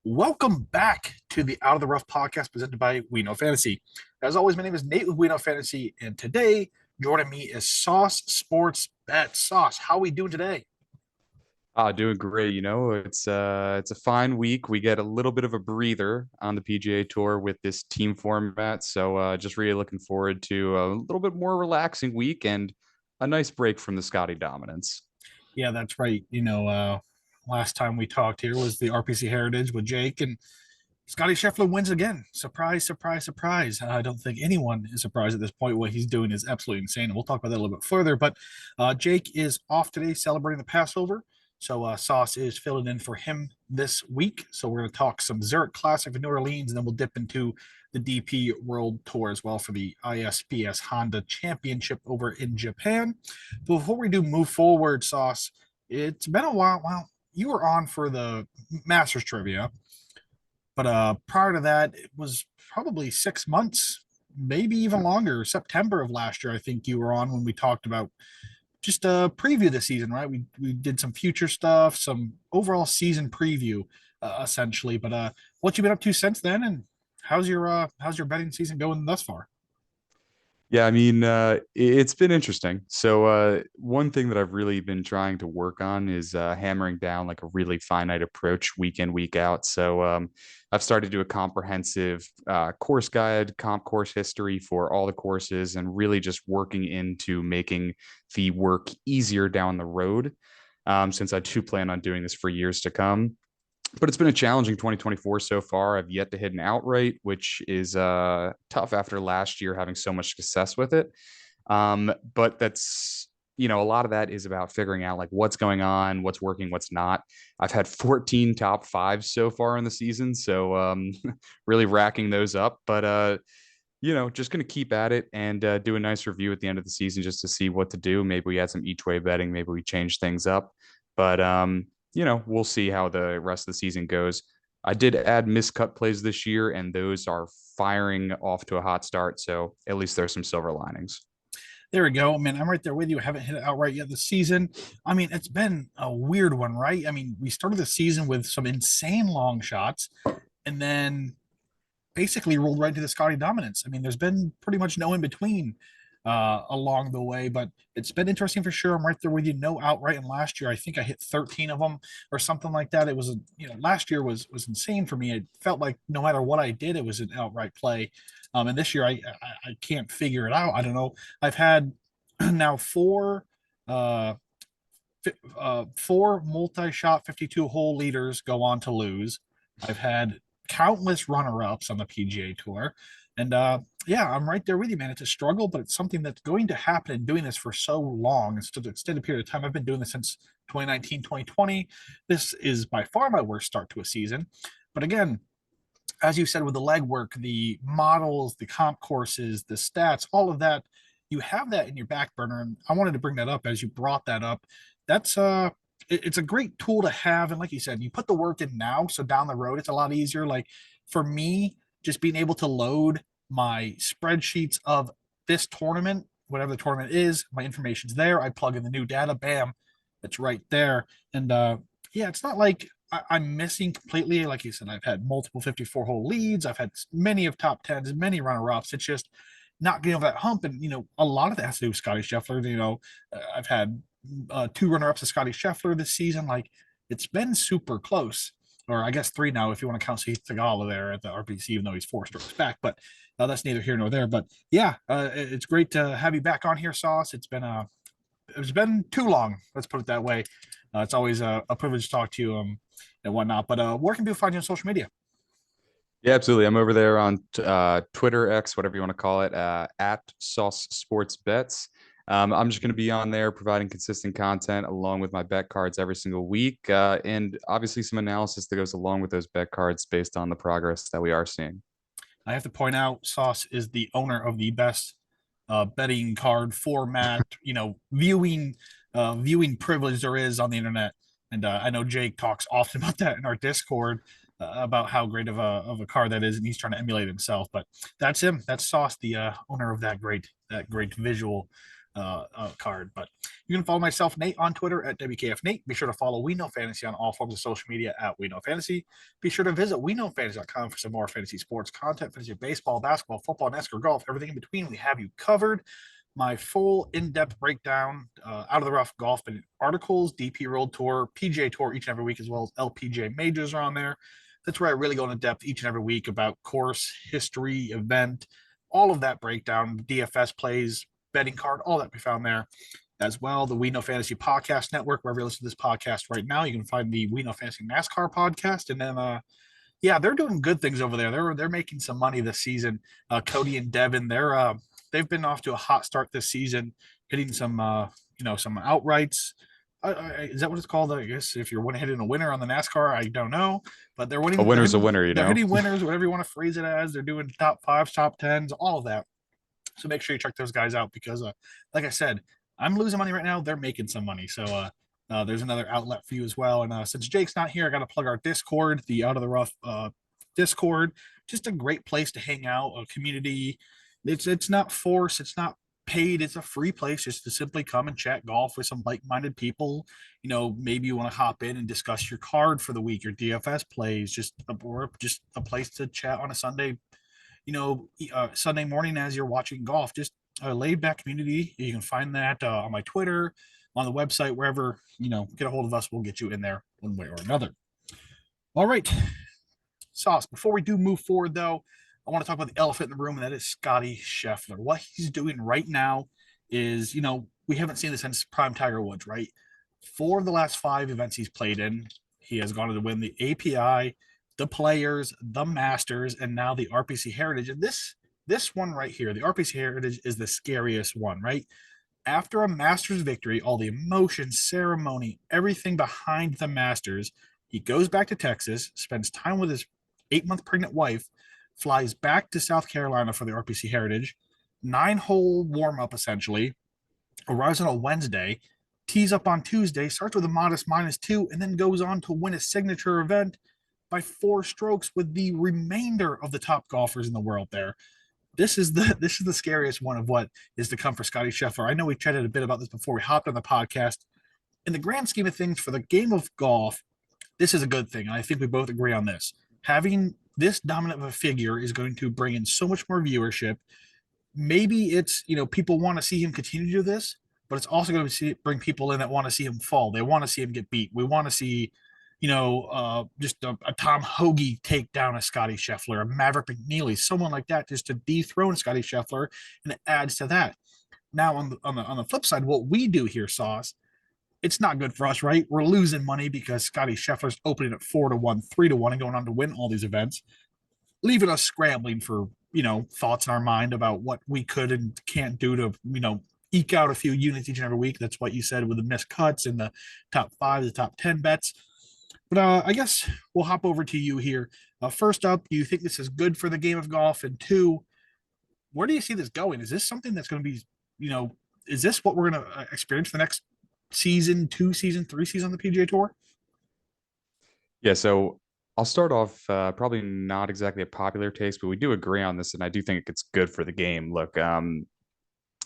Welcome back to the Out of the Rough podcast presented by We Know Fantasy. As always, my name is Nate with We Know Fantasy, and today joining me is Sauce Sports Bet. Sauce, how we doing today? Doing great. It's a fine week. We get a little bit of a breather on the PGA Tour with this team format. So just really looking forward to a little bit more relaxing week and a nice break from the Scotty dominance. Yeah, that's right. Last time we talked here was the RPC Heritage with Jake, and Scotty Scheffler wins again. Surprise, surprise, surprise. I don't think anyone is surprised at this point. What he's doing is absolutely insane. And we'll talk about that a little bit further. But Jake is off today celebrating the Passover. So Sauce is filling in for him this week. So we're going to talk some Zurich Classic for New Orleans, and then we'll dip into the DP World Tour as well for the ISPS Honda Championship over in Japan. But before we do move forward, Sauce, it's been a while. Well, you were on for the Masters trivia, but prior to that, it was probably 6 months, maybe even longer. September of last year, I think you were on when we talked about just a preview of the season, right? We did some future stuff, some overall season preview, essentially. But what you been up to since then, and how's your betting season going thus far? Yeah, I mean, it's been interesting. So one thing that I've really been trying to work on is hammering down like a really finite approach week in, week out. So I've started to do a comprehensive course guide, comp course history for all the courses, and really just working into making the work easier down the road. Since I do plan on doing this for years to come, but it's been a challenging 2024 so far. I've yet to hit an outright, which is tough after last year having so much success with it. But a lot of that is about figuring out like what's going on, what's working, what's not. I've had 14 top fives so far in the season, so really racking those up. But just going to keep at it and do a nice review at the end of the season just to see what to do. Maybe we add some each way betting, maybe we change things up. But we'll see how the rest of the season goes. I did add miscut plays this year, and those are firing off to a hot start. So at least there's some silver linings. There we go. I mean, I'm right there with you. I haven't hit it outright yet this season. I mean, it's been a weird one, right? I mean, we started the season with some insane long shots, and then basically rolled right into the Scotty dominance. I mean, there's been pretty much no in between along the way, but it's been interesting for sure. I'm right there with you. No outright, and last year I think I hit 13 of them or something like that. It was last year was insane for me. It felt like no matter what I did, it was an outright play. And this year I can't figure it out. I don't know. I've had now uh, four multi-shot 52 hole leaders go on to lose. I've had countless runner-ups on the PGA Tour. And yeah, I'm right there with you, man. It's a struggle, but it's something that's going to happen in doing this for so long. It's an extended period of time. I've been doing this since 2019, 2020. This is by far my worst start to a season. But again, as you said, with the legwork, the models, the comp courses, the stats, all of that, you have that in your back burner. And I wanted to bring that up as you brought that up. That's it's a great tool to have. And like you said, you put the work in now, so down the road it's a lot easier. Like for me, just being able to load my spreadsheets of this tournament, whatever the tournament is, my information's there. I plug in the new data, bam, it's right there. And yeah, it's not like I'm missing completely. Like you said, I've had multiple 54 hole leads. I've had many of top tens, many runner ups. It's just not getting over that hump. And, a lot of that has to do with Scotty Scheffler. I've had two runner ups of Scotty Scheffler this season. Like it's been super close. Or I guess three now if you want to count Sahith Theegala there at the RPC, even though he's 4 strokes back. But that's neither here nor there. But yeah, it's great to have you back on here, Sauce. It's been too long. Let's put it that way. It's always a privilege to talk to you and whatnot. But where can people find you on social media? Yeah, absolutely. I'm over there on Twitter, X, whatever you want to call it, at Sauce Sports Bets. I'm just going to be on there providing consistent content along with my bet cards every single week, and obviously some analysis that goes along with those bet cards based on the progress that we are seeing. I have to point out, Sauce is the owner of the best betting card format, viewing privilege there is on the internet. And I know Jake talks often about that in our Discord about how great of a card that is, and he's trying to emulate himself. But that's him. That's Sauce, the owner of that great visual card. But you can follow myself, Nate, on Twitter at WKF Nate. Be sure to follow We Know Fantasy on all forms of social media at We Know Fantasy. Be sure to visit WeKnowFantasy.com for some more fantasy sports content, fantasy baseball, basketball, football, NASCAR, golf, everything in between. We have you covered. My full in-depth breakdown, out of the rough golf and articles, DP World Tour, PGA Tour each and every week, as well as LPGA majors are on there. That's where I really go into depth each and every week about course, history, event, all of that breakdown, DFS plays, betting card, all that we found there as well. The We Know Fantasy Podcast Network, wherever you listen to this podcast right now, you can find the We Know Fantasy NASCAR podcast. And then yeah, they're doing good things over there. They're making some money this season. Cody and Devin, they've been off to a hot start this season, hitting some some outrights. Is that what it's called? I guess if you're hitting a winner on the NASCAR, I don't know, but they're A winning. winner's a winner, you They're know. hitting winners, whatever you want to phrase it as. They're doing top fives, top tens, all of that. So make sure you check those guys out because, like I said, I'm losing money right now. They're making some money. So there's another outlet for you as well. And since Jake's not here, I got to plug our Discord, the Out of the Rough Discord. Just a great place to hang out, a community. It's not forced. It's not paid. It's a free place just to simply come and chat golf with some like-minded people. Maybe you want to hop in and discuss your card for the week, your DFS plays, or just a place to chat on a Sunday Sunday morning as you're watching golf. Just a laid back community. You can find that on my Twitter, on the website, wherever, get a hold of us. We'll get you in there one way or another. All right. Sauce. Before we do move forward, though, I want to talk about the elephant in the room, and that is Scotty Scheffler. What he's doing right now is, we haven't seen this since prime Tiger Woods, right? 4 of the last 5 events he's played in, he has gone to win the API, the Players, the Masters, and now the RPC Heritage. And this one right here, the RPC Heritage, is the scariest one, right? After a Masters victory, all the emotion, ceremony, everything behind the Masters, he goes back to Texas, spends time with his 8-month pregnant wife, flies back to South Carolina for the RPC Heritage, 9-hole warm up essentially, arrives on a Wednesday, tees up on Tuesday, starts with a modest -2, and then goes on to win a signature event by 4 strokes with the remainder of the top golfers in the world there. This is the scariest one of what is to come for Scotty Scheffler. I know we chatted a bit about this before we hopped on the podcast. In the grand scheme of things, for the game of golf, this is a good thing, and I think we both agree on this. Having this dominant of a figure is going to bring in so much more viewership. Maybe it's people want to see him continue to do this, but it's also going to bring people in that want to see him fall. They want to see him get beat. We want to see just a Tom Hoagie take down a Scotty Scheffler, a Maverick McNeely, someone like that, just to dethrone Scotty Scheffler, and it adds to that. Now on the flip side, what we do here, Sauce, it's not good for us, right? We're losing money because Scotty Scheffler's opening at 4-1, 3-1, and going on to win all these events, leaving us scrambling for thoughts in our mind about what we could and can't do to eke out a few units each and every week. That's what you said with the missed cuts and the top 5, the top 10 bets. But I guess we'll hop over to you here. First up, do you think this is good for the game of golf? And 2, where do you see this going? Is this something that's going to be, is this what we're going to experience for the next season, 2 season, 3 seasons on the PGA Tour? Yeah, so I'll start off probably not exactly a popular taste, but we do agree on this, and I do think it's good for the game. Look,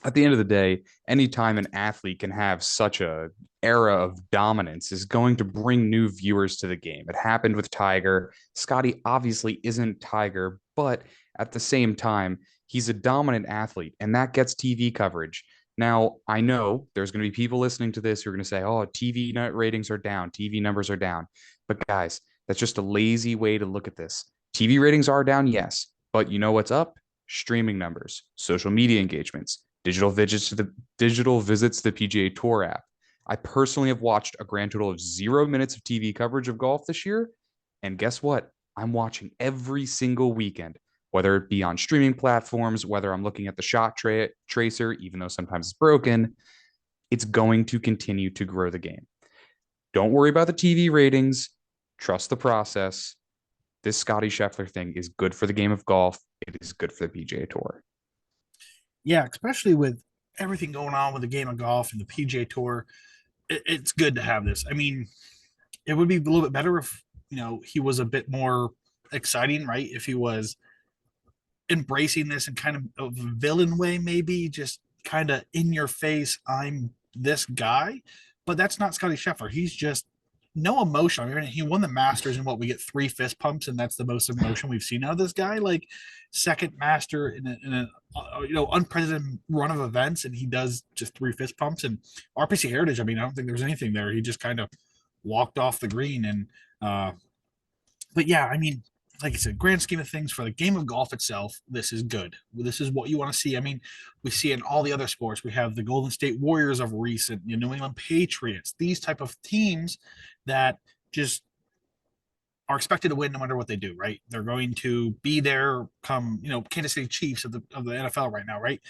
at the end of the day, anytime an athlete can have such a era of dominance is going to bring new viewers to the game. It happened with Tiger. Scotty obviously isn't Tiger, but at the same time, he's a dominant athlete, and that gets TV coverage. Now, I know there's going to be people listening to this who are going to say, oh, TV ratings are down, TV numbers are down. But guys, that's just a lazy way to look at this. TV ratings are down, yes, but you know what's up? Streaming numbers, social media engagements, digital visits to the PGA Tour app. I personally have watched a grand total of 0 minutes of TV coverage of golf this year. And guess what? I'm watching every single weekend, whether it be on streaming platforms, whether I'm looking at the shot tracer, even though sometimes it's broken. It's going to continue to grow the game. Don't worry about the TV ratings. Trust the process. This Scotty Scheffler thing is good for the game of golf. It is good for the PGA Tour. Yeah, especially with everything going on with the game of golf and the PGA Tour, it's good to have this. I mean, it would be a little bit better if he was a bit more exciting, right? If he was embracing this in kind of a villain way, maybe just kind of in your face, I'm this guy, but that's not Scotty Scheffler. He's just no emotion. I mean, he won the Masters and what we get three fist pumps, and that's the most emotion we've seen out of this guy. Like second master in a unprecedented run of events, and he does just three fist pumps. And RPC Heritage, I mean, I don't think there was anything there. He just kind of walked off the green and but yeah, I mean, like I said, grand scheme of things for the game of golf itself, this is good. This is what you want to see. I mean, we see in all the other sports. We have the Golden State Warriors of recent, New England Patriots, these type of teams that just are expected to win no matter what they do, right? They're going to be there come, Kansas City Chiefs of the NFL right now, right?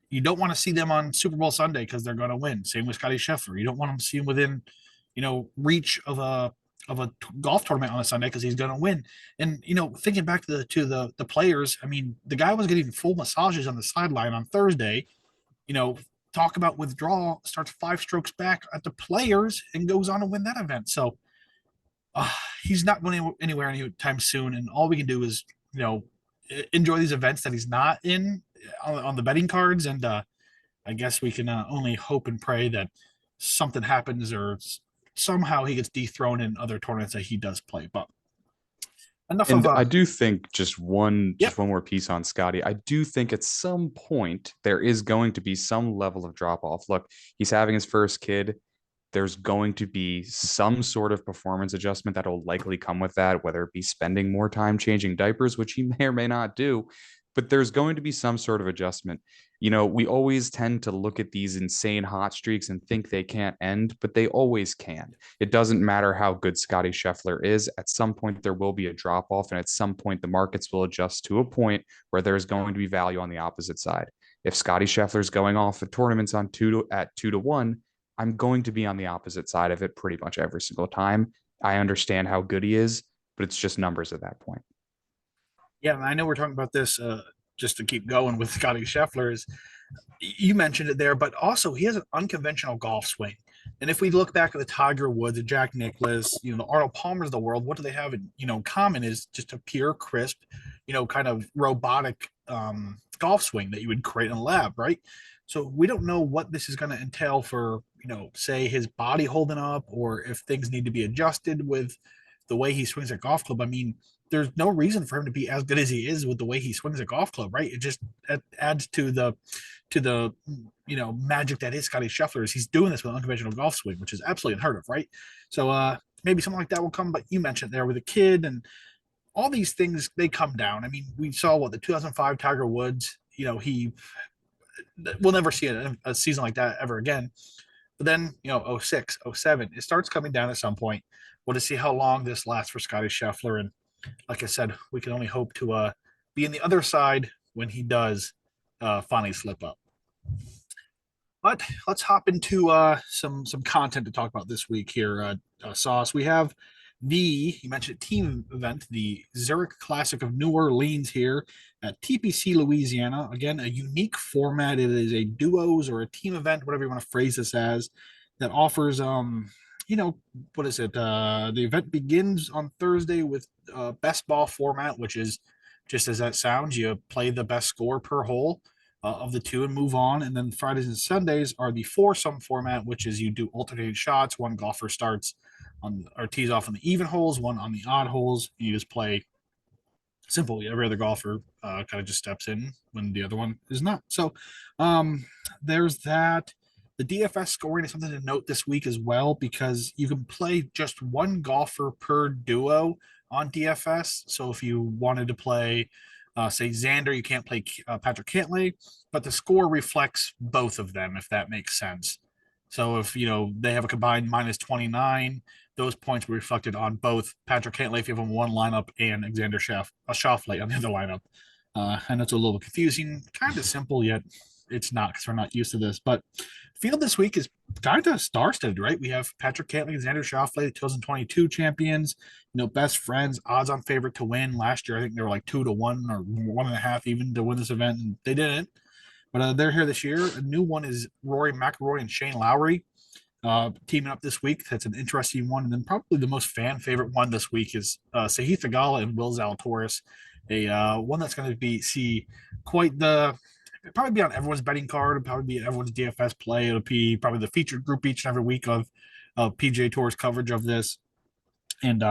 You don't want to see them on Super Bowl Sunday because they're going to win. Same with Scotty Scheffler. You don't want to see him within, reach of a golf tournament on a Sunday because he's going to win. And thinking back to the players, I mean, the guy was getting full massages on the sideline on Thursday. You know, talk about withdrawal, starts five strokes back at the players and goes on to win that event. So uh, he's not going anywhere anytime soon. And all we can do is enjoy these events that he's not in on the betting cards and I guess we can only hope and pray that something happens or somehow he gets dethroned in other tournaments that he does play. But enough of And I do think just one more piece on Scotty. I do think at some point there is going to be some level of drop off. Look, he's having his first kid. There's going to be some sort of performance adjustment that will likely come with that, whether it be spending more time changing diapers, which he may or may not do, but there's going to be some sort of adjustment. We always tend to look at these insane hot streaks and think they can't end, but they always can. It doesn't matter how good Scotty Scheffler is. At some point, there will be a drop off, and at some point, the markets will adjust to a point where there's going to be value on the opposite side. If Scotty Scheffler's going off at tournaments at 2 to 1, I'm going to be on the opposite side of it pretty much every single time. I understand how good he is, but it's just numbers at that point. Yeah, I know we're talking about this just to keep going with Scotty Scheffler. Is you mentioned it there, but also he has an unconventional golf swing. And if we look back at the Tiger Woods, the Jack Nicklaus, the Arnold Palmers of the world, what do they have in common is just a pure, crisp, kind of robotic golf swing that you would create in a lab, right? So we don't know what this is going to entail for, say his body holding up or if things need to be adjusted with the way he swings a golf club. I mean, there's no reason for him to be as good as he is with the way he swings a golf club, right? It just adds to the magic that is Scotty Scheffler. Is he's doing this with an unconventional golf swing, which is absolutely unheard of, right? So maybe something like that will come. But you mentioned there with a kid and all these things, they come down. I mean, we saw what the 2005 Tiger Woods. He we'll never see a season like that ever again. But then, 06, 07, it starts coming down at some point. We'll just see how long this lasts for Scotty Scheffler. And like I said, we can only hope to be in the other side when he does finally slip up. But let's hop into some content to talk about this week here, Sauce. We have you mentioned team event, the Zurich Classic of New Orleans here at TPC Louisiana. Again, a unique format. It is a duos or a team event, whatever you want to phrase this as, that offers what is it? The event begins on Thursday with best ball format, which is just as that sounds. You play the best score per hole of the two and move on. And then Fridays and Sundays are the foursome format, which is you do alternating shots. One golfer starts on or tees off on the even holes, one on the odd holes. You just play simple. Every other golfer kind of just steps in when the other one is not. So there's that. The DFS scoring is something to note this week as well because you can play just one golfer per duo on DFS. So if you wanted to play, say, Xander, you can't play Patrick Cantlay, but the score reflects both of them, if that makes sense. So if, they have a combined minus 29, those points were reflected on both Patrick Cantlay if you have him one lineup and Xander Schauffele on the other lineup. I know it's a little confusing, kind of simple, yet it's not because we're not used to this. But field this week is kind of star-studded, right? We have Patrick Cantlay and Xander Schauffele, the 2022 champions, best friends, odds-on favorite to win. Last year, I think they were like 2 to 1 or 1.5 even to win this event, and they didn't. But they're here this year. A new one is Rory McIlroy and Shane Lowry teaming up this week. That's an interesting one. And then probably the most fan favorite one this week is Sahith Theegala and Will Zalatoris, a one that's going to see quite the It'd probably be on everyone's betting card. It'd probably be everyone's DFS play. It'll be probably the featured group each and every week of PJ Tour's coverage of this. And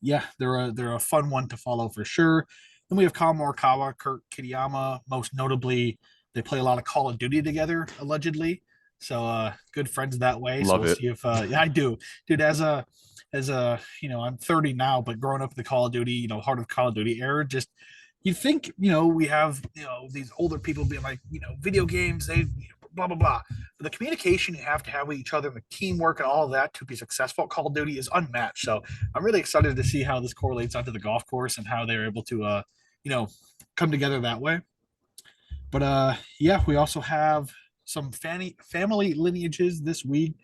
yeah, they're a fun one to follow for sure. Then we have Kyle Morikawa, Kurt Kitayama. Most notably, they play a lot of Call of Duty together, allegedly. So good friends that way. So Love we'll it. see if yeah, I do, dude. As a I'm 30 now, but growing up in the Call of Duty, heart of Call of Duty era, just you think we have these older people being like video games they blah blah blah. But the communication you have to have with each other and the teamwork and all of that to be successful at Call of Duty is unmatched. So I'm really excited to see how this correlates onto the golf course and how they're able to you know come together that way. But yeah, we also have some family lineages this week.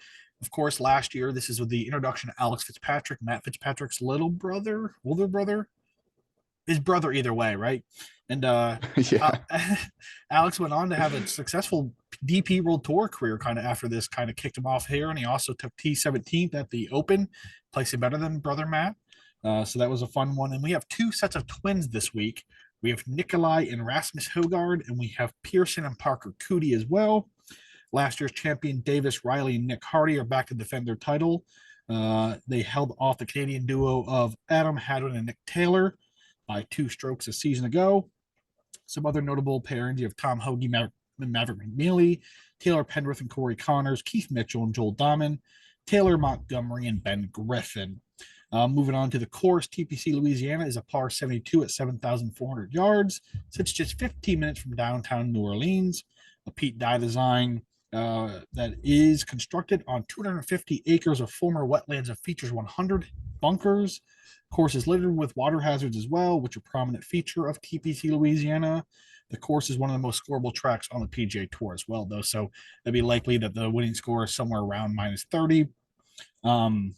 Of course, last year, this is with the introduction of Alex Fitzpatrick, Matt Fitzpatrick's little brother, older brother, his brother either way, right? And uh, Yeah. Alex went on to have a successful DP World Tour career kind of after this kind of kicked him off here, and he also took T17th at the Open, placing better than brother Matt. So that was a fun one. And we have two sets of twins this week. We have Nikolai and Rasmus Hogard, and we have Pearson and Parker Cootie as well. Last year's champion Davis Riley and Nick Hardy are back to defend their title. They held off the Canadian duo of Adam Hadwin and Nick Taylor by 2 strokes a season ago. Some other notable pairings: you have Tom Hoagie, Maverick McNeely, Taylor Pendrith and Corey Connors, Keith Mitchell and Joel Dahman, Taylor Montgomery and Ben Griffin. Moving on to the course, TPC Louisiana is a par 72 at 7,400 yards. Sits just 15 minutes from downtown New Orleans. A Pete Dye design that is constructed on 250 acres of former wetlands and features 100 bunkers. Course is littered with water hazards as well, which are a prominent feature of TPC Louisiana. The course is one of the most scoreable tracks on the PGA Tour as well, though. So it'd be likely that the winning score is somewhere around minus 30. Um,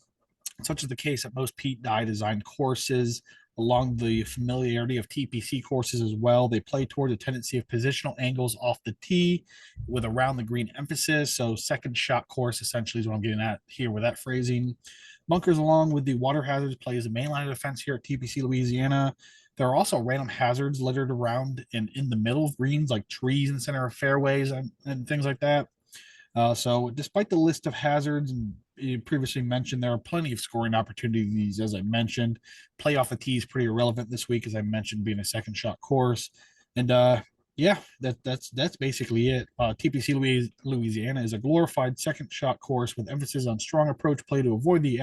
Such is the case at most Pete Dye designed courses. Along the familiarity of TPC courses as well, they play toward a tendency of positional angles off the tee with around the green emphasis. So second shot course essentially is what I'm getting at here with that phrasing. Bunkers along with the water hazards plays the main line of defense here at TPC Louisiana. There are also random hazards littered around and in the middle of greens, like trees in the center of fairways and things like that. So, despite the list of hazards and previously mentioned, there are plenty of scoring opportunities. As I mentioned, play off the tee is pretty irrelevant this week, as I mentioned, being a second shot course. And yeah, that's basically it. TPC Louisiana is a glorified second shot course with emphasis on strong approach play to avoid the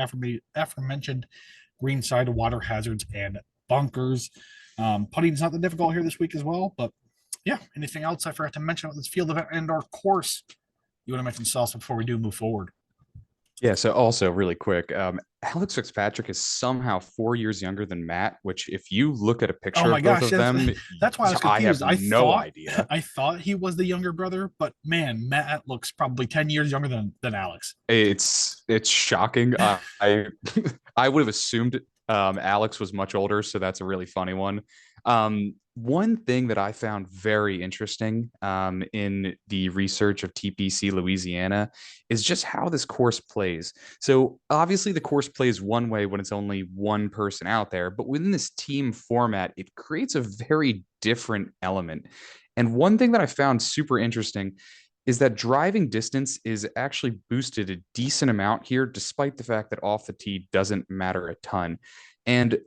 aforementioned greenside water hazards and bunkers. Putting is not that difficult here this week as well, but yeah. Anything else I forgot to mention about this field event and our course? You want to mention Salsa before we do move forward? Yeah. So also really quick, Alex Fitzpatrick is somehow 4 years younger than Matt, which if you look at a Oh picture my of both gosh, of them, that's why I was I have confused. I no thought idea. I thought he was the younger brother, but man, Matt looks probably 10 years younger than Alex. It's shocking. I I would have assumed Alex was much older, so that's a really funny one. One thing that I found very interesting in the research of TPC Louisiana is just how this course plays. So obviously the course plays one way when it's only one person out there, but within this team format, it creates a very different element. And one thing that I found super interesting is that driving distance is actually boosted a decent amount here, despite the fact that off the tee doesn't matter a ton. And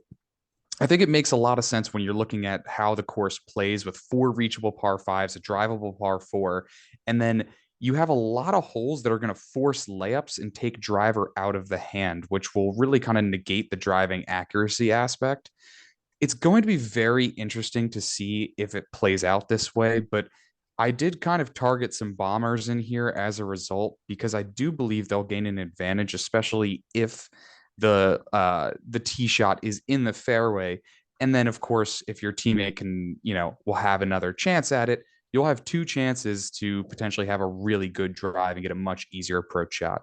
I think it makes a lot of sense when you're looking at how the course plays with four reachable par fives, a drivable par four, and then you have a lot of holes that are going to force layups and take driver out of the hand, which will really kind of negate the driving accuracy aspect. It's going to be very interesting to see if it plays out this way, but I did kind of target some bombers in here as a result because I do believe they'll gain an advantage, especially if the tee shot is in the fairway. And then of course, if your teammate can, will have another chance at it, you'll have two chances to potentially have a really good drive and get a much easier approach shot.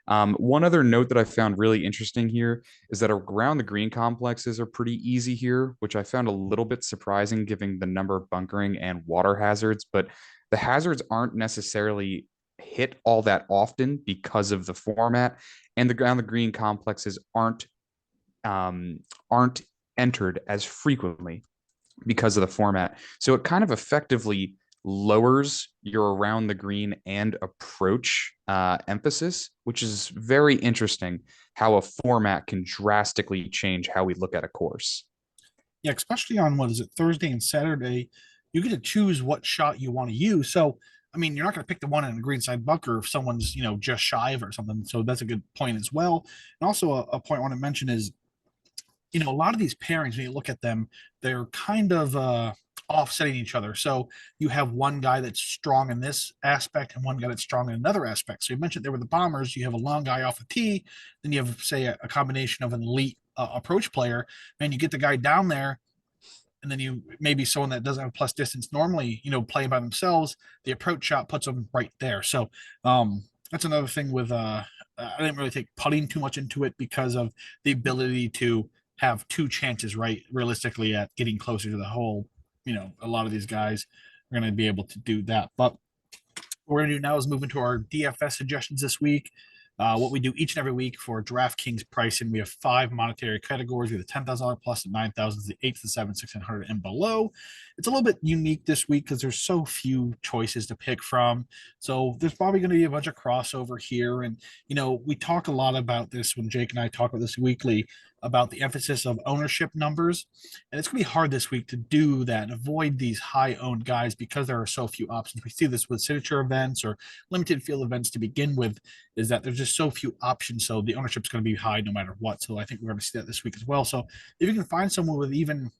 One other note that I found really interesting here is that around the green complexes are pretty easy here, which I found a little bit surprising given the number of bunkering and water hazards, but the hazards aren't necessarily hit all that often because of the format, and the green complexes aren't entered as frequently because of the format. So it kind of effectively lowers your around the green and approach emphasis, which is very interesting how a format can drastically change how we look at a course. Yeah, especially on what is it, Thursday and Saturday, you get to choose what shot you want to use. So, I mean, you're not going to pick the one in the greenside bunker if someone's, just shy of it or something. So that's a good point as well. And also a point I want to mention is, a lot of these pairings, when you look at them, they're kind of offsetting each other. So you have one guy that's strong in this aspect and one guy that's strong in another aspect. So you mentioned there were the bombers. You have a long guy off the tee, then you have, say, a combination of an elite approach player. Man, you get the guy down there, and then you maybe someone that doesn't have plus distance normally, playing by themselves, the approach shot puts them right there. So that's another thing with I didn't really take putting too much into it because of the ability to have two chances, right, realistically, at getting closer to the hole. A lot of these guys are going to be able to do that. But what we're going to do now is move into our DFS suggestions this week. What we do each and every week for DraftKings pricing, we have 5 monetary categories. We have the $10,000 plus, the 9,000, the 8 to the 7, 600, and below. It's a little bit unique this week because there's so few choices to pick from. So there's probably going to be a bunch of crossover here. And, we talk a lot about this when Jake and I talk about this weekly about the emphasis of ownership numbers. And it's going to be hard this week to do that and avoid these high owned guys because there are so few options. We see this with signature events or limited field events to begin with, is that there's just so few options. So the ownership is going to be high no matter what. So I think we're going to see that this week as well. So if you can find someone with even,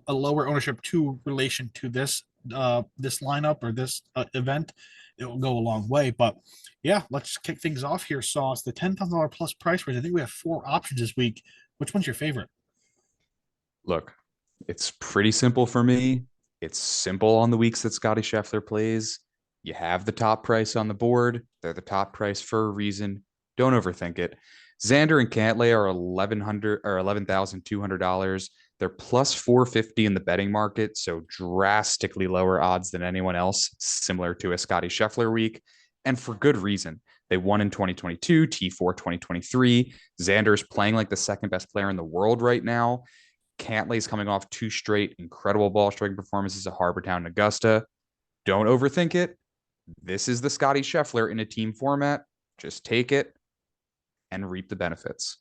a lower ownership to relation to this lineup or this event, it will go a long way. But yeah, let's kick things off here, Sauce. The $10,000 plus price range. I think we have 4 options this week. Which one's your favorite? Look, it's pretty simple for me. It's simple on the weeks that Scotty Scheffler plays. You have the top price on the board. They're the top price for a reason. Don't overthink it. Xander and Cantlay are $11,200. They're plus 450 in the betting market, so drastically lower odds than anyone else, similar to a Scotty Scheffler week, and for good reason. They won in 2022, T4 2023. Xander's playing like the second best player in the world right now. Cantlay's coming off 2 straight incredible ball striking performances at Harbortown and Augusta. Don't overthink it. This is the Scotty Scheffler in a team format. Just take it and reap the benefits.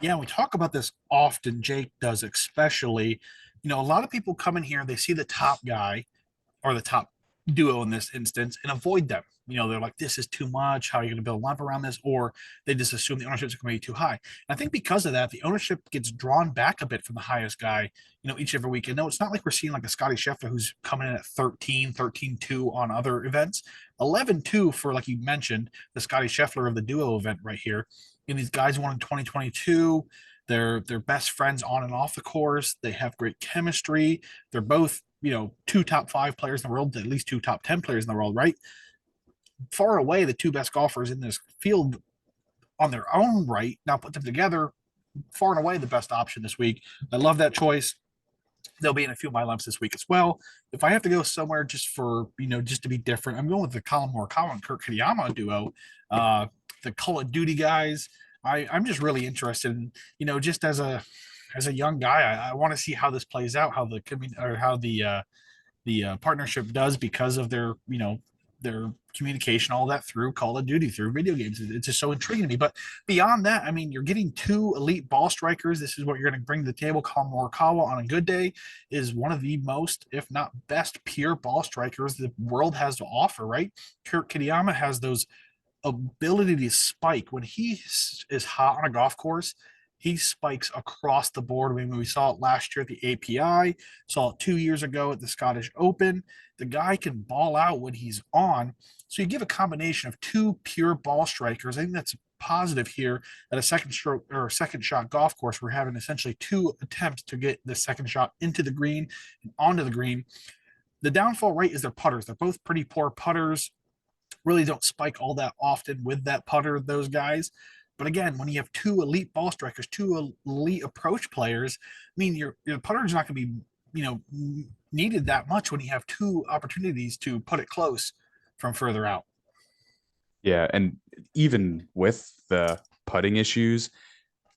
Yeah, we talk about this often. Jake does, especially. A lot of people come in here, they see the top guy or the top duo in this instance and avoid them. They're like, this is too much. How are you going to build a lineup around this? Or they just assume the ownership is going to be too high. And I think because of that, the ownership gets drawn back a bit from the highest guy, each and every week. And no, it's not like we're seeing like a Scotty Scheffler who's coming in at 13, 13-2 on other events. 11-2 for, like you mentioned, the Scotty Scheffler of the duo event right here. These guys won in 2022. They're best friends on and off the course. They have great chemistry. They're both, 2 top 5 players in the world, at least 2 top 10 players in the world, right? Far away, the 2 best golfers in this field on their own right. Now put them together, far and away the best option this week. I love that choice. They'll be in a few of my lamps this week as well. If I have to go somewhere just for, just to be different, I'm going with the Colin Morikawa and Kurt Kitayama duo, the Call of Duty guys. I'm just really interested in, just as a young guy, I want to see how this plays out, how the partnership does because of their communication, all that through Call of Duty, through video games. It's just so intriguing to me. But beyond that, I mean, you're getting 2 elite ball strikers. This is what you're going to bring to the table. Colin Morikawa on a good day is one of the most, if not best, pure ball strikers the world has to offer, right? Kurt Kitayama has those ability to spike when he is hot on a golf course. He spikes across the board. I mean, we saw it last year at the API, saw it 2 years ago at the Scottish Open. The guy can ball out when he's on. So you give a combination of 2 pure ball strikers. I think that's positive here at a second stroke or second shot golf course. We're having essentially 2 attempts to get the second shot into the green and onto the green. The downfall rate is their putters. They're both pretty poor putters, really don't spike all that often with that putter, those guys. But again, when you have 2 elite ball strikers, 2 elite approach players, I mean, your putter is not going to be, needed that much when you have 2 opportunities to put it close from further out. Yeah, and even with the putting issues,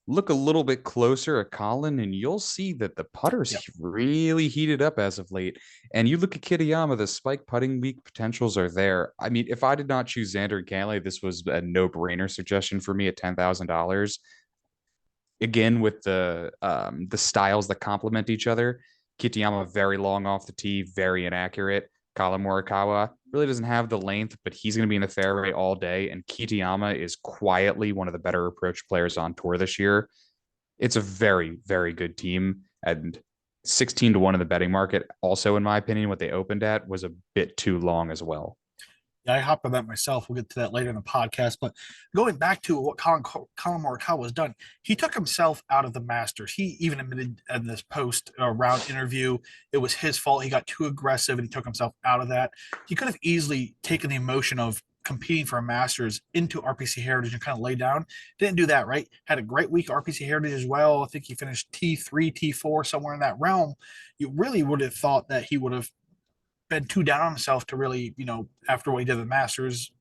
look a little bit closer at Colin, and you'll see that the putter's Yep. really heated up as of late. And you look at Kitayama, the spike putting week potentials are there. I mean, if I did not choose Xander and Cantlay, this was a no-brainer suggestion for me at $10,000. Again, with the styles that complement each other. Kitayama very long off the tee, very inaccurate. Colin Morikawa really doesn't have the length, but he's going to be in the fairway all day. And Kitayama is quietly one of the better approach players on tour this year. It's a very, very good team. And 16-1 in the betting market, also, in my opinion, what they opened at was a bit too long as well. Yeah, I hopped on that myself. We'll get to that later in the podcast. But going back to what Colin Morikawa has done, he took himself out of the Masters. He even admitted in this post round interview it was his fault. He got too aggressive and he took himself out of that. He could have easily taken the emotion of competing for a Masters into RPC Heritage and kind of lay down. Didn't do that, right? Had a great week RPC Heritage as well. I think he finished T3, T4, somewhere in that realm. You really would have thought that he would have been too down on himself to really, after what he did at the Masters,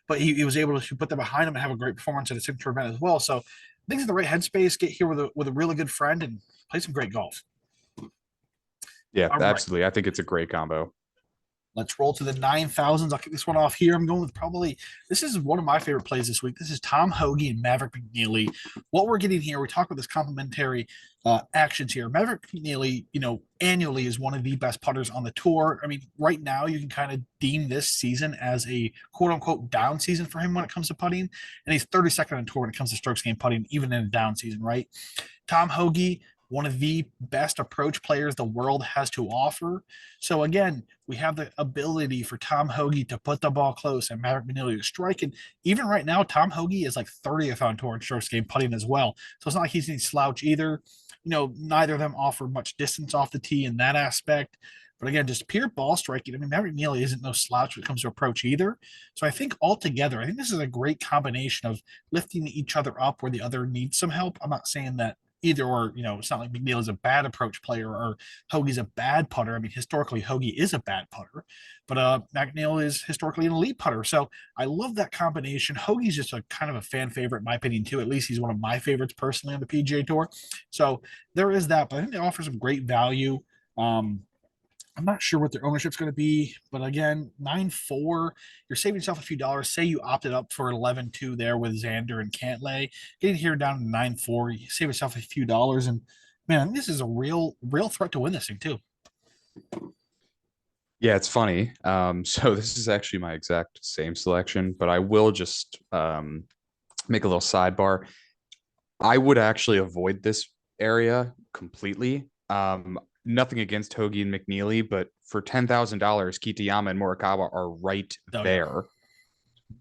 but he was able to put that behind him and have a great performance at a signature event as well. So I think it's the right headspace, get here with a really good friend and play some great golf. Yeah, All right. absolutely. I think it's a great combo. Let's roll to the 9,000s. I'll kick this one off here. I'm going with this is one of my favorite plays this week. This is Tom Hoge and Maverick McNeely. What we're getting here, we talk about this complementary actions here. Maverick McNeely, annually is one of the best putters on the tour. I mean, right now you can kind of deem this season as a quote unquote down season for him when it comes to putting. And he's 32nd on tour when it comes to strokes gained putting, even in a down season, right? Tom Hoge, one of the best approach players the world has to offer. So again, we have the ability for Tom Hoge to put the ball close and Maverick McNeely to strike. And even right now, Tom Hoge is like 30th on tour in strokes gained putting as well. So it's not like he's any slouch either. Neither of them offer much distance off the tee in that aspect. But again, just pure ball striking. I mean, Maverick McNeely isn't no slouch when it comes to approach either. So I think altogether, I think this is a great combination of lifting each other up where the other needs some help. I'm not saying that either or, it's not like McNeil is a bad approach player or Hoagie's a bad putter. I mean, historically, Hoagie is a bad putter, but McNeil is historically an elite putter. So I love that combination. Hoagie's just a kind of a fan favorite, in my opinion, too. At least he's one of my favorites personally on the PGA Tour. So there is that, but I think they offer some great value. I'm not sure what their ownership's going to be, but again, 9-4, you're saving yourself a few dollars. Say you opted up for 11-2 there with Xander and Cantlay, getting here down to 9-4, you save yourself a few dollars, and man, this is a real threat to win this thing too. Yeah, it's funny. So this is actually my exact same selection, but I will just make a little sidebar. I would actually avoid this area completely. Nothing against Hoagie and McNeely, but for $10,000, Kitayama and Morikawa are right there.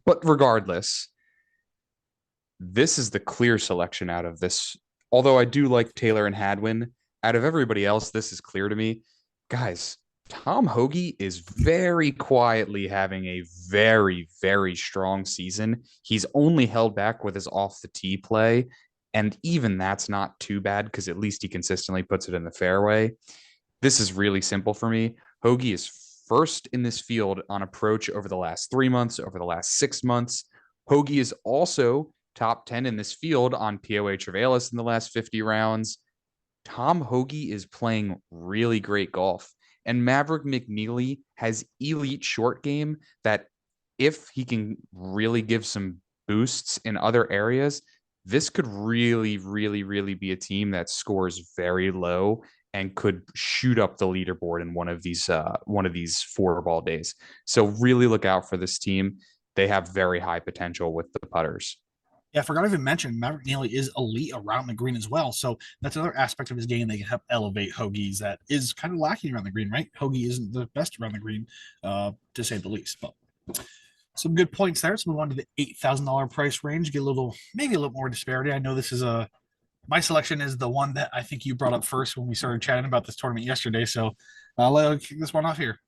But regardless, this is the clear selection out of this. Although I do like Taylor and Hadwin, out of everybody else, this is clear to me. Guys, Tom Hoagie is very quietly having a very, very strong season. He's only held back with his off the tee play. And even that's not too bad because at least he consistently puts it in the fairway. This is really simple for me. Hoagie is first in this field on approach over the last 3 months, over the last 6 months. Hoagie is also top 10 in this field on POA Travailis in the last 50 rounds. Tom Hoagie is playing really great golf. And Maverick McNeely has elite short game that if he can really give some boosts in other areas, this could really, really, really be a team that scores very low and could shoot up the leaderboard in one of these 4-ball days. So really look out for this team. They have very high potential with the putters. Yeah, I forgot to even mention Maverick Neely is elite around the green as well. So that's another aspect of his game that can help elevate Hoagie's that is kind of lacking around the green, right? Hoagie isn't the best around the green, to say the least. But some good points there. Let's move on to the $8,000 price range. Get maybe a little more disparity. I know this is my selection is the one that I think you brought up first when we started chatting about this tournament yesterday. So I'll kick this one off here.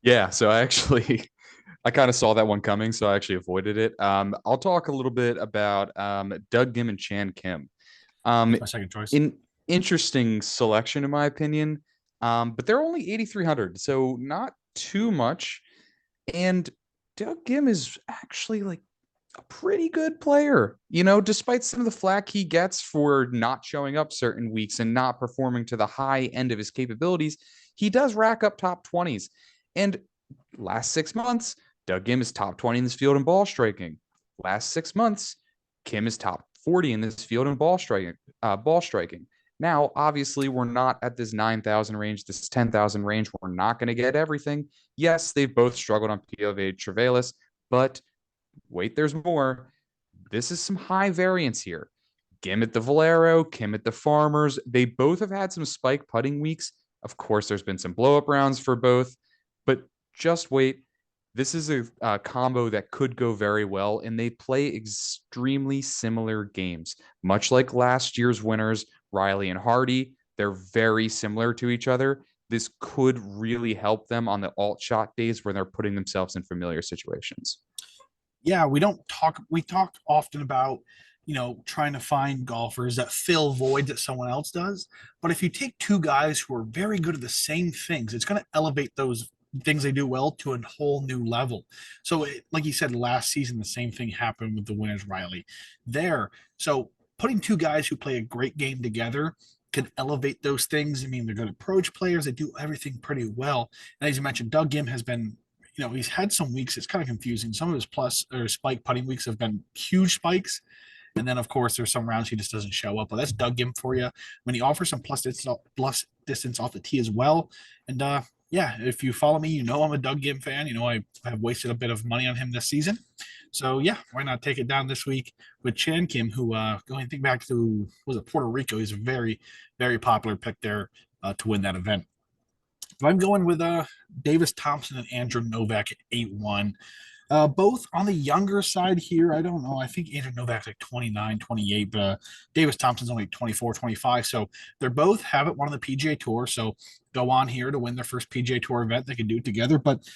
Yeah, so I kind of saw that one coming, so I actually avoided it. I'll talk a little bit about Doug Kim and Chan Kim. My second choice. Interesting selection, in my opinion. But they're only 8,300, so not too much. And Doug Kim is actually like a pretty good player. You know, despite some of the flack he gets for not showing up certain weeks and not performing to the high end of his capabilities, he does rack up top 20s. And last 6 months, Doug Gim is top 20 in this field in ball striking. Last 6 months, Kim is top 40 in this field in ball striking. Now, obviously, we're not at this 9,000 range, this 10,000 range. We're not going to get everything. Yes, they've both struggled on POV Travalis, but wait, there's more. This is some high variance here. Gim at the Valero, Kim at the Farmers. They both have had some spike putting weeks. Of course, there's been some blow up rounds for both, but just wait. This is a combo that could go very well, and they play extremely similar games. Much like last year's winners, Riley and Hardy, they're very similar to each other. This could really help them on the alt shot days where they're putting themselves in familiar situations. Yeah, we talk often about, trying to find golfers that fill voids that someone else does. But if you take two guys who are very good at the same things, it's going to elevate those things they do well to a whole new level. So, like you said, last season, the same thing happened with the winners, Riley. There. So, putting two guys who play a great game together can elevate those things. I mean, they're good approach players. They do everything pretty well. And as you mentioned, Doug Gim has been, he's had some weeks. It's kind of confusing. Some of his plus or spike putting weeks have been huge spikes. And then, of course, there's some rounds he just doesn't show up. But that's Doug Gim for you. When he offers some plus distance off the tee as well. And yeah, if you follow me, I'm a Doug Gim fan. I have wasted a bit of money on him this season. So yeah, why not take it down this week with Chan Kim, who going think back to was it Puerto Rico? He's a very, very popular pick there to win that event. So I'm going with Davis Thompson and Andrew Novak at 8-1. Both on the younger side here. I don't know. I think Andrew Novak's like 29, 28, but Davis Thompson's only 24, 25. So they're both haven't won on the PGA Tour. So go on here to win their first PGA Tour event. They can do it together. But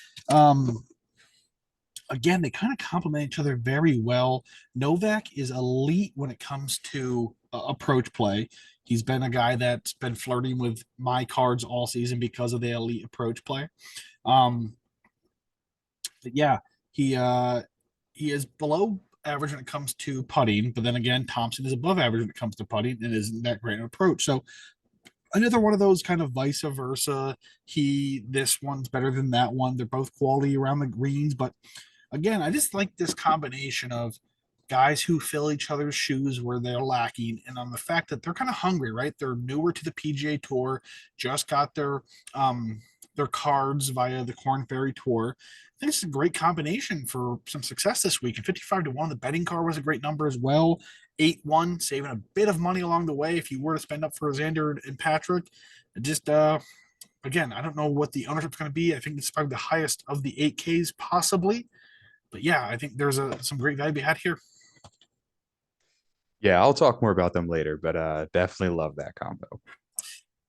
again, they kind of complement each other very well. Novak is elite when it comes to approach play. He's been a guy that's been flirting with my cards all season because of the elite approach play. Um, but yeah, he is below average when it comes to putting, but then again, Thompson is above average when it comes to putting and isn't that great an approach. So another one of those kind of vice versa. This one's better than that one. They're both quality around the greens, but again, I just like this combination of guys who fill each other's shoes where they're lacking, and on the fact that they're kind of hungry, right? They're newer to the PGA Tour, just got their cards via the Corn Ferry Tour. I think it's a great combination for some success this week. And 55-1, the betting car was a great number as well. 8-1, saving a bit of money along the way if you were to spend up for Xander and Patrick. Just again, I don't know what the ownership's going to be. I think it's probably the highest of the 8Ks possibly. But yeah, I think there's some great value to be had here. Yeah, I'll talk more about them later, but definitely love that combo.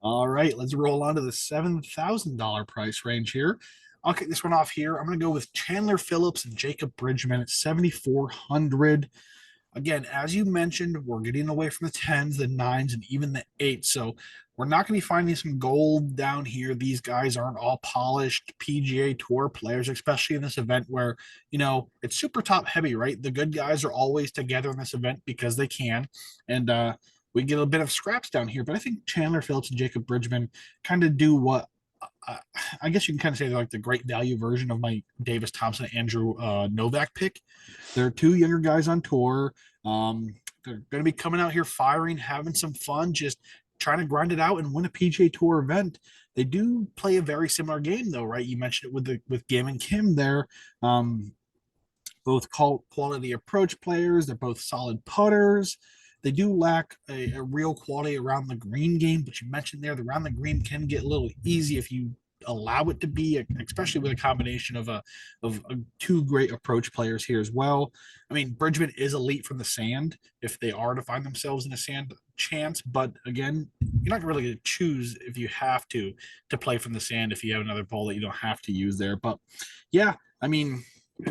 All right, let's roll on to the $7,000 price range here. I'll kick this one off here. I'm going to go with Chandler Phillips and Jacob Bridgman at 7,400. Again, as you mentioned, we're getting away from the tens, the nines, and even the eights. So we're not going to be finding some gold down here. These guys aren't all polished PGA Tour players, especially in this event where, it's super top heavy, right? The good guys are always together in this event because they can. And we get a bit of scraps down here. But I think Chandler Phillips and Jacob Bridgman kind of do what I guess you can kind of say they're like the great value version of my Davis Thompson Andrew Novak pick. They're two younger guys on tour. They're going to be coming out here firing, having some fun, just trying to grind it out and win a PGA Tour event. They do play a very similar game, though, right? You mentioned it with Gam and Kim there. Both quality approach players. They're both solid putters. They do lack a real quality around the green game, but you mentioned there the around the green can get a little easy if you allow it to be, especially with a combination of two great approach players here as well. I mean, Bridgman is elite from the sand if they are to find themselves in a sand chance, but again, you're not really going to choose if you have to play from the sand if you have another ball that you don't have to use there. But yeah, I mean,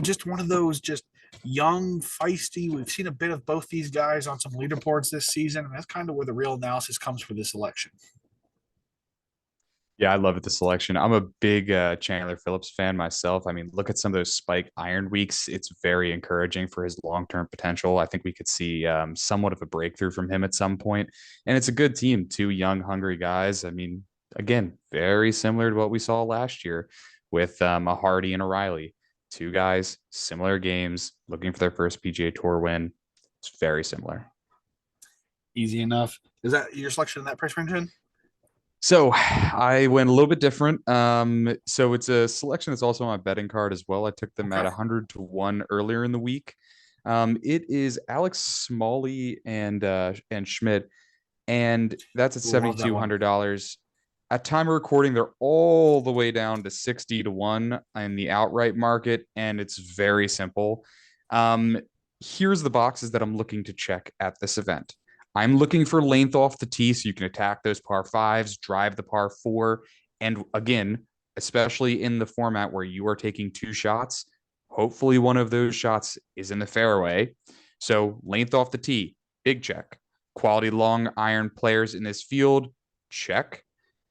just one of those just young, feisty. We've seen a bit of both these guys on some leaderboards this season, and that's kind of where the real analysis comes for this election. Yeah, I love the selection. I'm a big Chandler Phillips fan myself. I mean, look at some of those spike iron weeks. It's very encouraging for his long-term potential. I think we could see somewhat of a breakthrough from him at some point. And it's a good team, two young, hungry guys. I mean, again, very similar to what we saw last year with a Hardy and a Riley. Two guys, similar games, looking for their first PGA Tour win. It's very similar. Easy enough. Is that your selection in that price range? Then? So I went a little bit different. So it's a selection that's also on my betting card as well. I took them at Okay. 100 to 1 earlier in the week. It is Alex Smalley and Schmidt, and that's at Love that one. $7,200. At time of recording, they're all the way down to 60 to 1 in the outright market, and it's very simple. Um, Here's the boxes that I'm looking to check at this event. I'm looking for length off the tee so you can attack those par fives, drive the par four. And again, especially in the format where you are taking two shots, hopefully one of those shots is in the fairway. So length off the tee, big check. Quality long iron players in this field, check.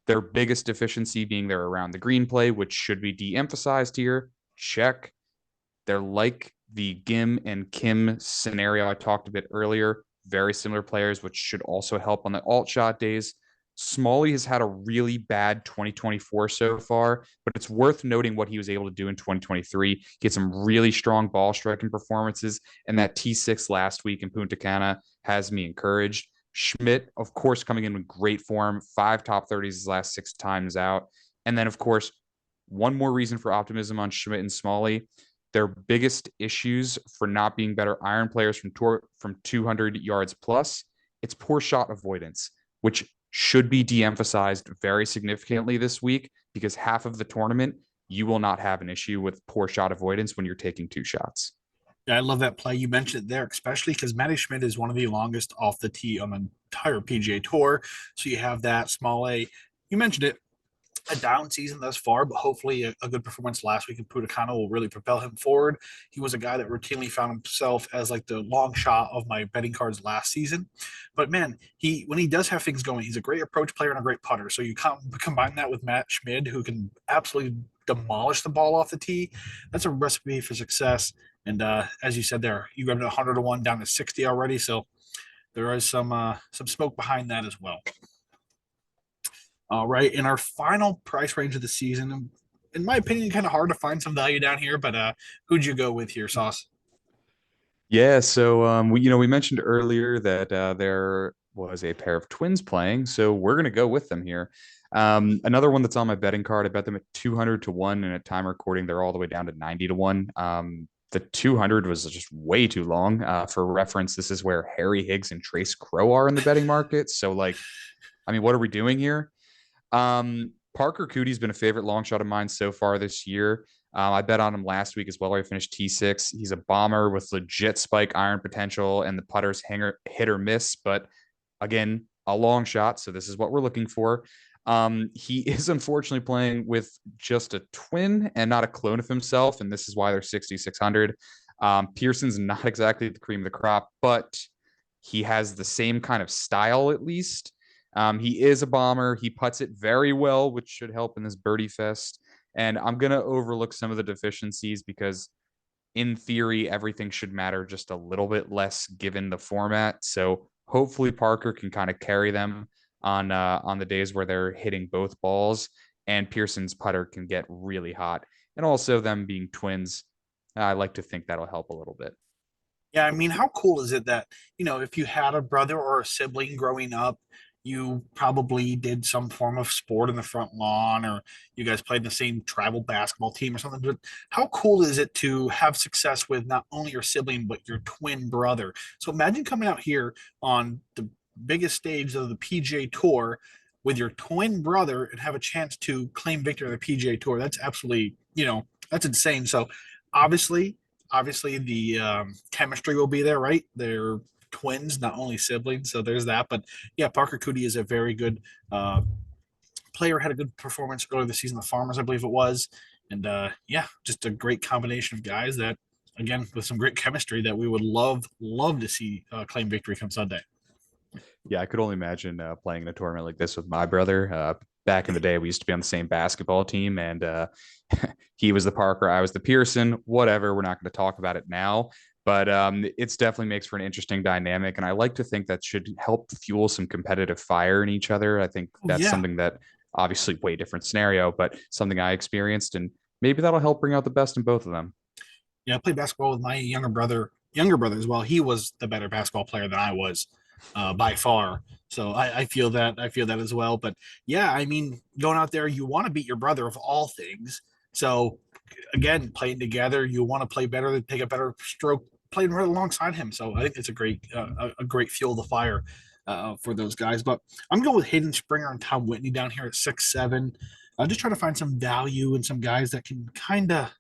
Their biggest deficiency being their around the green play, which should be de emphasized here, check. They're like the Gim and Kim scenario I talked a bit earlier. Very similar players, which should also help on the alt shot days. Smalley has had a really bad 2024 so far, but it's worth noting what he was able to do in 2023. He had some really strong ball striking performances, and that T6 last week in Punta Cana has me encouraged. Schmidt, of course, coming in with great form, five top 30s his last six times out. And then, of course, one more reason for optimism on Schmidt and Smalley. Their biggest issues for not being better iron players from 200 yards plus, it's poor shot avoidance, which should be de-emphasized very significantly this week because half of the tournament you will not have an issue with poor shot avoidance when you're taking two shots. Yeah, I love that play. You mentioned it there, especially because Matty Schmidt is one of the longest off the tee on the entire PGA Tour. So you have that small A. You mentioned it, a down season thus far, but hopefully a good performance last week in Putacana will really propel him forward. He was a guy that routinely found himself as like the long shot of my betting cards last season. But man, he when he does have things going, he's a great approach player and a great putter. So you combine that with Matt Schmid, who can absolutely demolish the ball off the tee. That's a recipe for success. And as you said there, you got 100 to 1 down to 60 already. So there is some smoke behind that as well. All right, in our final price range of the season, in my opinion, kind of hard to find some value down here. But who'd you go with here, Sauce? Yeah, so we mentioned earlier that there was a pair of twins playing, so we're gonna go with them here. Another one that's on my betting card, I bet them at 200 to 1, and at time recording, they're all the way down to 90 to 1. The 200 was just way too long. For reference, this is where Harry Higgs and Trace Crow are in the betting market. So, like, I mean, what are we doing here? Parker Cootie's been a favorite long shot of mine so far this year. I bet on him last week as well, where he finished T6. He's a bomber with legit spike iron potential, and the putter's hanger hit or miss. But again, a long shot. So this is what we're looking for. He is unfortunately playing with just a twin and not a clone of himself, and this is why they're 6,600. Pearson's not exactly the cream of the crop, but he has the same kind of style at least. He is a bomber. He puts it very well, which should help in this birdie fest. And I'm going to overlook some of the deficiencies because, in theory, everything should matter just a little bit less given the format. So hopefully Parker can kind of carry them on the days where they're hitting both balls, and Pearson's putter can get really hot. And also them being twins, I like to think that'll help a little bit. Yeah, I mean, how cool is it that, if you had a brother or a sibling growing up, you probably did some form of sport in the front lawn, or you guys played in the same travel basketball team or something. But how cool is it to have success with not only your sibling, but your twin brother? So imagine coming out here on the biggest stage of the PGA Tour with your twin brother and have a chance to claim victory on the PGA Tour. That's absolutely, that's insane. So obviously, obviously the chemistry will be there, right? They're twins, not only siblings. So there's that. But yeah, Parker Cootie is a very good player. Had a good performance earlier this season. The Farmers, I believe it was, and yeah, just a great combination of guys that, again, with some great chemistry that we would love to see claim victory come Sunday. Yeah, I could only imagine playing in a tournament like this with my brother. back in the day, we used to be on the same basketball team, and he was the Parker, I was the Pearson, whatever. We're not going to talk about it now, but it's definitely makes for an interesting dynamic. And I like to think that should help fuel some competitive fire in each other. I think Oh that's yeah, something that obviously way different scenario, but something I experienced. And maybe that'll help bring out the best in both of them. yeah. I played basketball with my younger brother as well. He was the better basketball player than I was, by far. So I feel that. I feel that as well. But yeah, I mean, going out there, you want to beat your brother of all things. So again, playing together, you want to play better, take a better stroke, playing right alongside him. So I think it's a great fuel to fire for those guys. But I'm going with Hayden Springer and Tom Whitney down here at 6'7". I'm just trying to find some value and some guys that can kind of,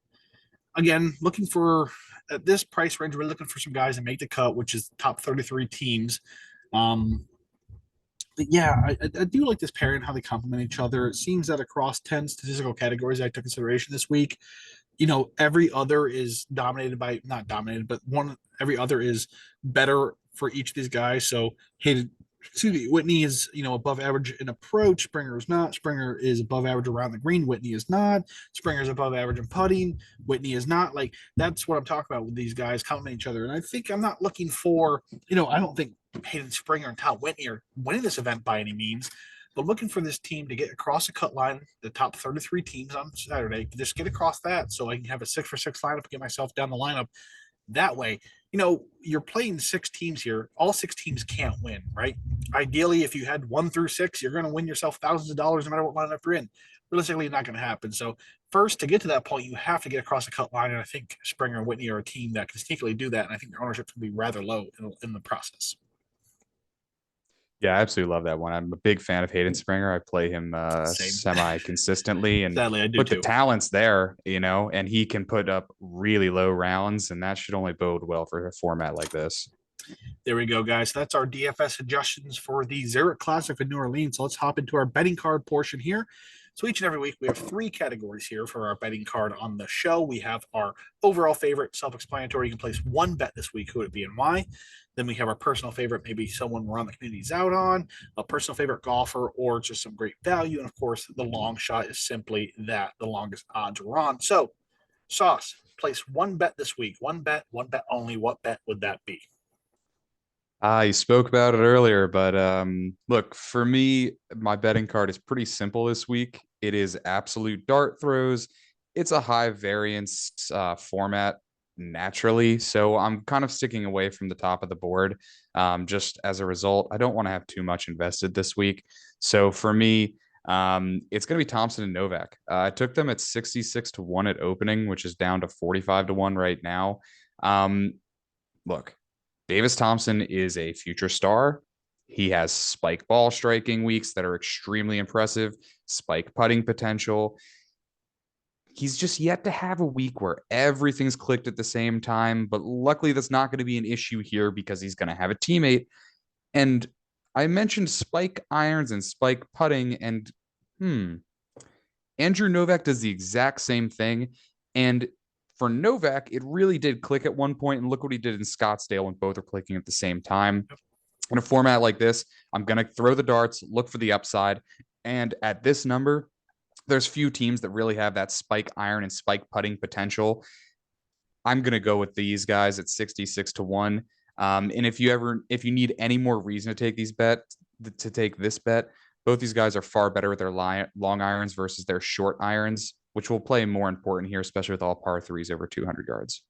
again, looking for at this price range, we're looking for some guys to make the cut, which is top 33 teams. Um, but yeah, I do like this pairing, how they complement each other. It seems that across 10 statistical categories I took consideration this week, every other is dominated by, not dominated, but one every other is better for each of these guys. So Hayden, excuse me, Whitney is above average in approach. Springer is not. Springer is above average around the green. Whitney is not. Springer is above average in putting. Whitney is not. Like, that's what I'm talking about with these guys complementing each other. And I think I'm not looking for, I don't think Hayden Springer and Tom Whitney are winning this event by any means, but looking for this team to get across the cut line, the top 33 teams on Saturday, just get across that so I can have a 6-for-6 lineup and get myself down the lineup that way. You're playing 6 teams here. All 6 teams can't win, right? Ideally, if you had 1 through 6, you're going to win yourself thousands of dollars no matter what lineup you're in. Realistically, not going to happen. So, first, to get to that point, you have to get across the cut line. And I think Springer and Whitney are a team that can sneakily do that. And I think their ownership can be rather low in the process. Yeah, I absolutely love that one. I'm a big fan of Hayden Springer. I play him Same. semi consistently, and Sadly, I do look, the too. talent's there, and he can put up really low rounds, and that should only bode well for a format like this. There we go, guys. That's our DFS suggestions for the Zurich Classic in New Orleans. So let's hop into our betting card portion here. So each and every week, we have 3 categories here for our betting card on the show. We have our overall favorite, self-explanatory. You can place one bet this week. Who would it be and why? Then we have our personal favorite, maybe someone we're on the community's out on, a personal favorite golfer, or just some great value. And of course, the long shot is simply that, the longest odds we're on. So, Sauce, place one bet this week. One bet only. What bet would that be? You spoke about it earlier, but look, for me, my betting card is pretty simple this week. It is absolute dart throws. It's a high variance format naturally, so I'm kind of sticking away from the top of the board. Just as a result, I don't want to have too much invested this week. So for me, it's going to be Thompson and Novak. I took them at 66 to 1 at opening, which is down to 45 to 1 right now. Look, Davis Thompson is a future star. He has spike ball striking weeks that are extremely impressive, spike putting potential. He's just yet to have a week where everything's clicked at the same time, but luckily that's not going to be an issue here because he's going to have a teammate. And I mentioned spike irons and spike putting, and Andrew Novak does the exact same thing. And for Novak, it really did click at one point, and look what he did in Scottsdale when both are clicking at the same time. In a format like this, I'm going to throw the darts, look for the upside, and at this number, there's few teams that really have that spike iron and spike putting potential. I'm going to go with these guys at 66 to 1. And if you need any more reason to take this bet, both these guys are far better with their long irons versus their short irons, which will play more important here, especially with all par threes over 200 yards.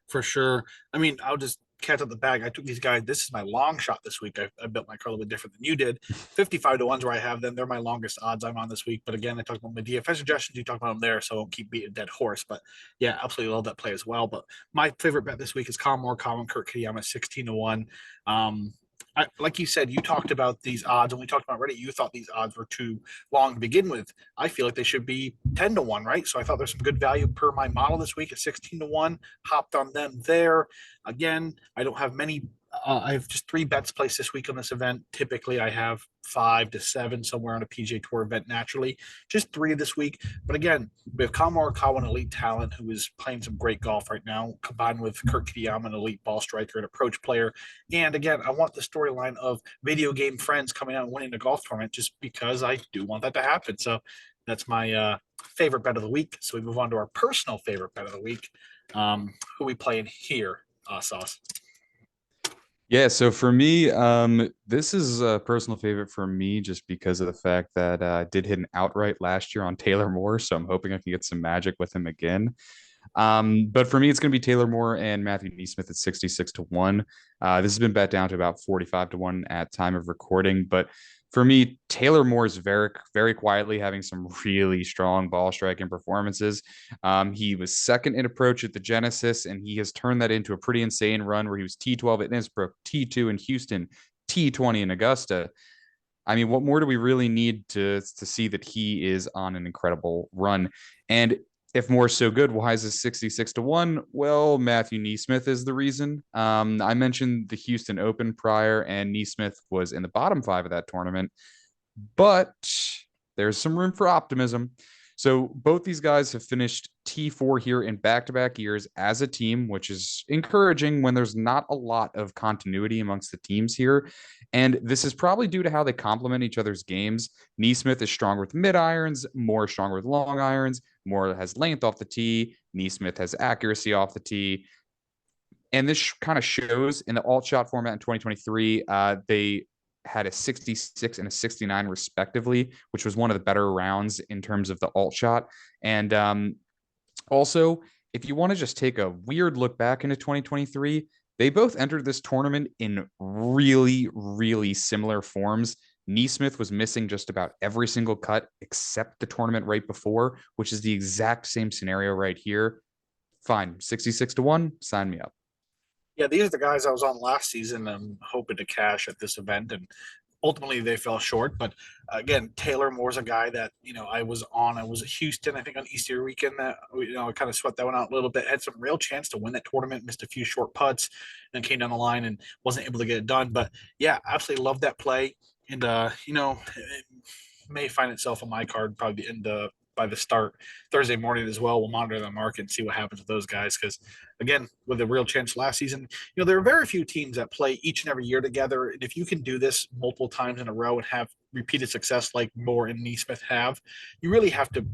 For sure. I mean, I'll just catch up the bag. I took these guys. This is my long shot this week. I built my card a little bit different than you did. 55 to 1's where I have them. They're my longest odds I'm on this week. But again, I talked about my DFS suggestions. You talked about them there, so I won't keep beating a dead horse. But yeah, absolutely love that play as well. But my favorite bet this week is Colin Morikawa, Kurt Kitayama, 16 to 1. Like you said, you talked about these odds, and we talked about Reddit. You thought these odds were too long to begin with. I feel like they should be 10 to 1, right? So I thought there's some good value per my model this week at 16 to 1. Hopped on them there. Again, I don't have many I have just 3 bets placed this week on this event. Typically, I have 5 to 7 somewhere on a PGA Tour event naturally. Just 3 this week. But again, we have Kyle Morikawa, an elite talent who is playing some great golf right now, combined with Kurt Kitayama, an elite ball striker and approach player. And again, I want the storyline of video game friends coming out and winning the golf tournament just because I do want that to happen. So that's my favorite bet of the week. So we move on to our personal favorite bet of the week. Who we playing here, Sauce? Yeah, so for me, this is a personal favorite for me just because of the fact that I did hit an outright last year on Taylor Moore, so I'm hoping I can get some magic with him again. But for me, it's going to be Taylor Moore and Matthew Neesmith at 66 to 1. This has been bet down to about 45 to 1 at time of recording. But for me, Taylor Moore is very, very quietly having some really strong ball striking performances. He was second in approach at the Genesis, and he has turned that into a pretty insane run where he was T12 at Innsbruck, T2 in Houston, T20 in Augusta. I mean, what more do we really need to see that he is on an incredible run? And if Moore's so good, why is it 66 to 1? Well, Matthew Neesmith is the reason. I mentioned the Houston Open prior, and Neesmith was in the bottom 5 of that tournament, but there's some room for optimism. So both these guys have finished T4 here in back-to-back years as a team, which is encouraging when there's not a lot of continuity amongst the teams here. And this is probably due to how they complement each other's games. Neesmith is stronger with mid irons, Moore stronger with long irons. Moore has length off the tee. Neesmith has accuracy off the tee. And this kind of shows in the alt shot format in 2023. They had a 66 and a 69 respectively, which was one of the better rounds in terms of the alt shot. And also, if you want to just take a weird look back into 2023, they both entered this tournament in really, really similar forms. Neesmith was missing just about every single cut except the tournament right before, which is the exact same scenario right here. Fine, 66 to 1, sign me up. Yeah, these are the guys I was on last season and hoping to cash at this event, and ultimately they fell short. But again, Taylor Moore's a guy that I was on. I was at Houston, I think, on Easter weekend. That I kind of sweat that one out a little bit. Had some real chance to win that tournament. Missed a few short putts, and then came down the line and wasn't able to get it done. But yeah, absolutely love that play, and it may find itself on my card probably in the by the start Thursday morning as well. We'll monitor the market and see what happens with those guys because, again, with a real chance last season, there are very few teams that play each and every year together. And if you can do this multiple times in a row and have repeated success like Moore and Neesmith have, you really have to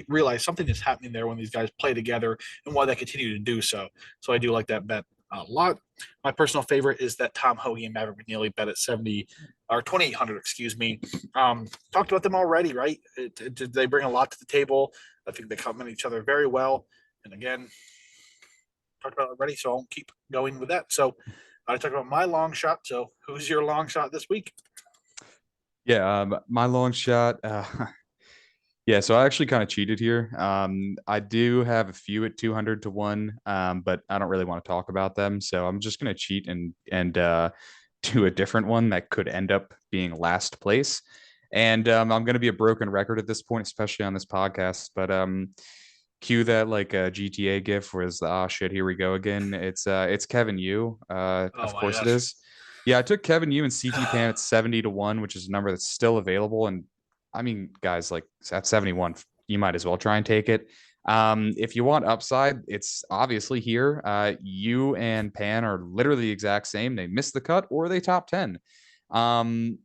realize something is happening there when these guys play together and why they continue to do so. So I do like that bet a lot. My personal favorite is that Tom Hoagie and Maverick McNeely bet at 70 or 2,800, excuse me. Talked about them already, right? They bring a lot to the table. I think they complement each other very well. And again, talked about it already, so I won't keep going with that. So I talked about my long shot. So who's your long shot this week? Yeah, my long shot. Yeah, so I actually kind of cheated here. I do have a few at 200 to 1, but I don't really want to talk about them. So I'm just going to cheat and do a different one that could end up being last place. And I'm going to be a broken record at this point, especially on this podcast. But cue that like a GTA gif was shit, here we go again. It's Kevin Yu. Oh Of my course it gosh. is. Yeah, I took Kevin Yu and CT Pan at 70 to 1, which is a number that's still available. And I mean, guys, like at 71, you might as well try and take it. If you want upside, it's obviously here. You and Pan are literally the exact same. They missed the cut or they top 10. Um,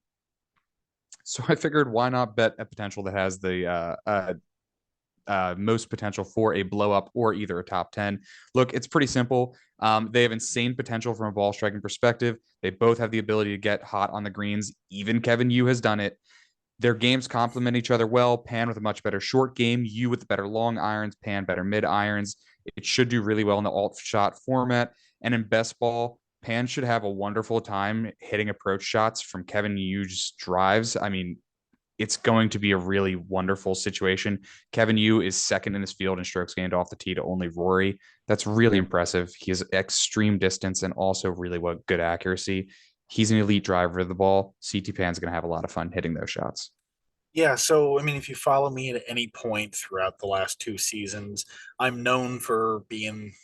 so I figured why not bet a potential that has the most potential for a blow up or either a top 10. Look, it's pretty simple. They have insane potential from a ball striking perspective. They both have the ability to get hot on the greens. Even Kevin Yu has done it. Their games complement each other well. Pan with a much better short game, you with the better long irons, Pan better mid irons. It should do really well in the alt shot format. And in best ball, Pan should have a wonderful time hitting approach shots from Kevin Yu's drives. I mean, it's going to be a really wonderful situation. Kevin Yu is second in this field in strokes gained off the tee to only Rory. That's really impressive. He has extreme distance and also really good accuracy. He's an elite driver of the ball. CT Pan's going to have a lot of fun hitting those shots. Yeah, so I mean, if you follow me at any point throughout the last 2 seasons, I'm known for being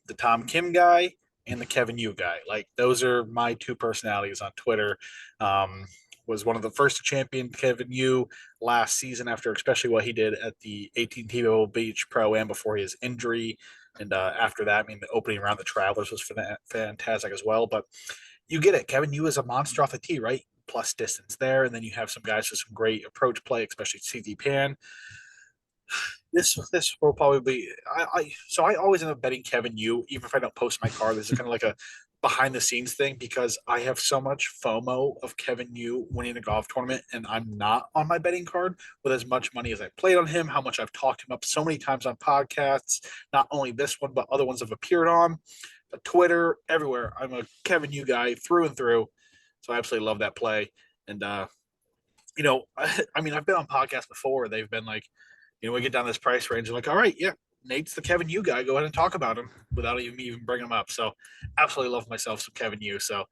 the Tom Kim guy and the Kevin Yu guy. Like those are my two personalities on Twitter. Um, was one of the first to champion Kevin Yu last season after especially what he did at the 18 Pebble Beach Pro Am before his injury. And after that, I mean, the opening round, the Travelers was fantastic as well. But you get it. Kevin Yu is a monster off the tee, right? Plus distance there. And then you have some guys with some great approach play, especially CT Pan. This will probably be I always end up betting Kevin Yu, even if I don't post my card. This is kind of like a behind the scenes thing because I have so much FOMO of Kevin Yu winning a golf tournament, and I'm not on my betting card with as much money as I played on him, how much I've talked him up so many times on podcasts, not only this one, but other ones have appeared on, Twitter, everywhere. I'm a Kevin Yu guy through and through. So I absolutely love that play. And I mean, I've been on podcasts before. They've been like, we get down this price range. They're like, all right, yeah, Nate's the Kevin Yu guy. Go ahead and talk about him without even bringing him up. So, absolutely love myself some Kevin Yu. So,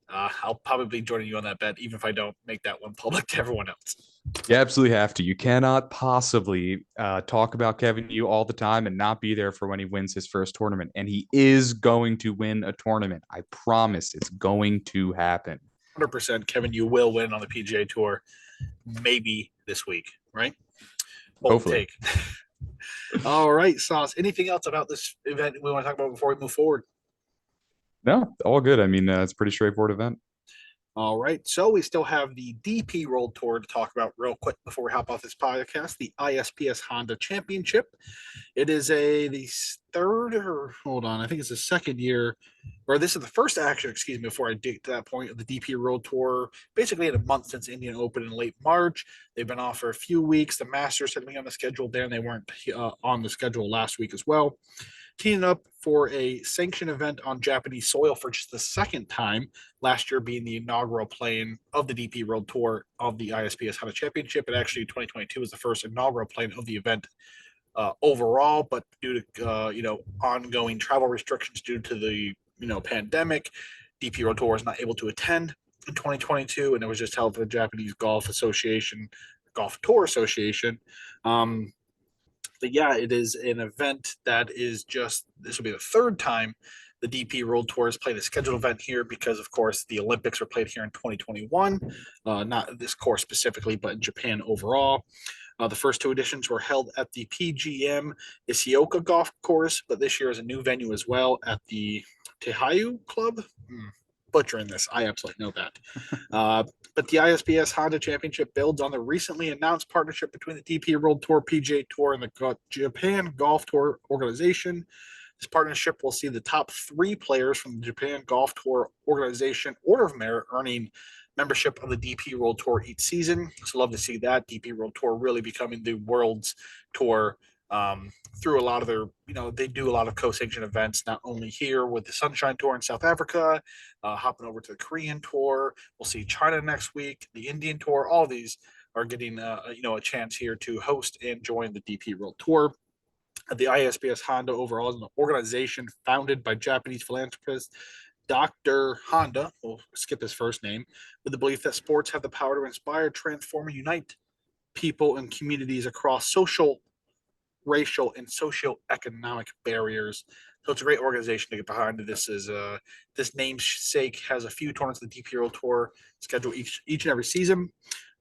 I'll probably be joining you on that bet, even if I don't make that one public to everyone else. You absolutely have to. You cannot possibly talk about Kevin Yu all the time and not be there for when he wins his first tournament. And he is going to win a tournament. I promise it's going to happen. 100% Kevin Yu will win on the PGA Tour, maybe this week, right? Bold Hopefully. take. All right, Sauce. Anything else about this event we want to talk about before we move forward? No, all good. I mean, it's a pretty straightforward event. All right. So we still have the DP World Tour to talk about real quick before we hop off this podcast, the ISPS Honda Championship. It is the third or hold on, I think it's the second year, or this is the first action, excuse me, before I dig to that point of the DP World Tour. Basically, in a month since Indian Open in late March. They've been off for a few weeks. The Masters had been on the schedule there, and they weren't on the schedule last week as well. Teaming up for a sanctioned event on Japanese soil for just the second time, last year being the inaugural playing of the DP World Tour of the ISPS Honda Championship. And actually, 2022 was the first inaugural playing of the event overall, but due to ongoing travel restrictions due to the pandemic, DP World Tour was not able to attend in 2022, and it was just held for the Japanese Golf Tour Association. But yeah, it is an event that is this will be the third time the DP World Tour has played a scheduled event here because, of course, the Olympics were played here in 2021, not this course specifically, but in Japan overall. The first two editions were held at the PGM Isioka Golf Course, but this year is a new venue as well at the Tehayu Club. Butchering this, I absolutely know that. But the ISPS Honda Championship builds on the recently announced partnership between the DP World Tour, PGA Tour, and the Japan Golf Tour organization. This partnership will see the top three players from the Japan Golf Tour organization order of merit earning membership of the DP World Tour each season. So love to see that DP World Tour really becoming the world's tour through a lot of their, they do a lot of co-sanctioned events, not only here with the Sunshine Tour in South Africa, hopping over to the Korean Tour. We'll see China next week, the Indian Tour. All these are getting, a chance here to host and join the DP World Tour. The ISPS Honda overall is an organization founded by Japanese philanthropist Dr. Honda, we'll skip his first name, with the belief that sports have the power to inspire, transform, and unite people and communities across social, racial, and socioeconomic barriers. So it's a great organization to get behind. This namesake has a few tournaments of the DP World Tour scheduled each and every season.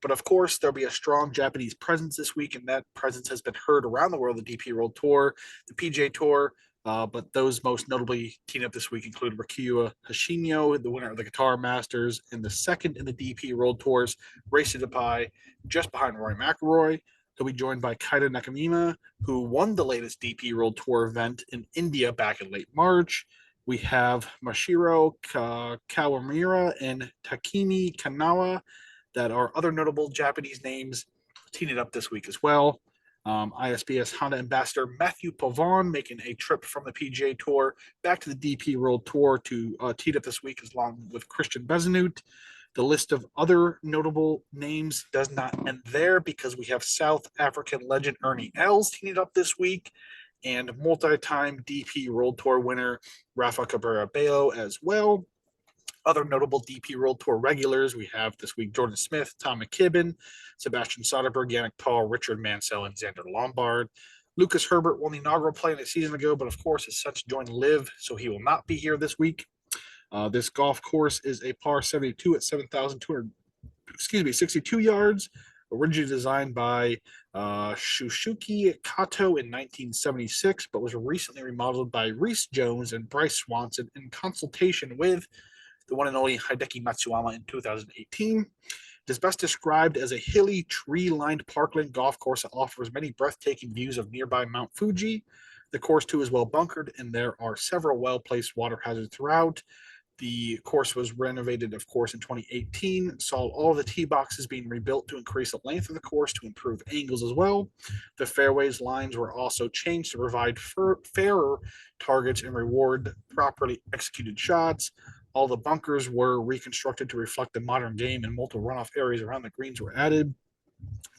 But of course, there'll be a strong Japanese presence this week, and that presence has been heard around the world. The DP World Tour, the PGA Tour, but those most notably teaming up this week include Rikyu Hashino, the winner of the Qatar Masters, and the second in the DP World Tours, race to Dubai, just behind Rory McIlroy. He'll be joined by Kaito Nakamima, who won the latest DP World Tour event in India back in late March. We have Mashiro Kawamura and Takemi Kanawa that are other notable Japanese names teaming up this week as well. ISPS Honda ambassador Matthew Pavon making a trip from the PGA Tour back to the DP World Tour to tee up this week, along with Christian Bezenut. The list of other notable names does not end there because we have South African legend Ernie Els teaming up this week and multi-time DP World Tour winner Rafa Cabrera Bello as well. Other notable DP World Tour regulars we have this week Jordan Smith, Tom McKibben, Sebastian Soderberg, Yannick Paul, Richard Mansell, and Xander Lombard. Lucas Herbert won the inaugural play a season ago, but of course is set to join Live, so he will not be here this week. This golf course is a par 72 at 7,200, 62 yards, originally designed by Shushuki Kato in 1976, but was recently remodeled by Reese Jones and Bryce Swanson in consultation with the one and only Hideki Matsuyama in 2018. It is best described as a hilly, tree-lined parkland golf course that offers many breathtaking views of nearby Mount Fuji. The course, too, is well bunkered, and there are several well-placed water hazards throughout. The course was renovated, of course, in 2018, saw all the tee boxes being rebuilt to increase the length of the course to improve angles as well. The fairways lines were also changed to provide fairer targets and reward properly executed shots. All the bunkers were reconstructed to reflect the modern game, and multiple runoff areas around the greens were added.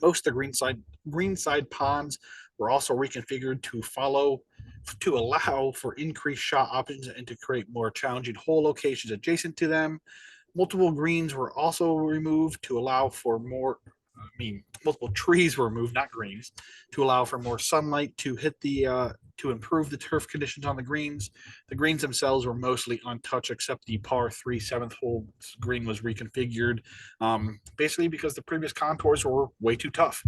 Most of the greenside ponds were also reconfigured to allow for increased shot options and to create more challenging hole locations adjacent to them. Multiple greens were also removed to allow for more. Multiple trees were removed, not greens, to allow for more sunlight to hit to improve the turf conditions on the greens. The greens themselves were mostly untouched, except the par 3 seventh hole green was reconfigured, basically because the previous contours were way too tough.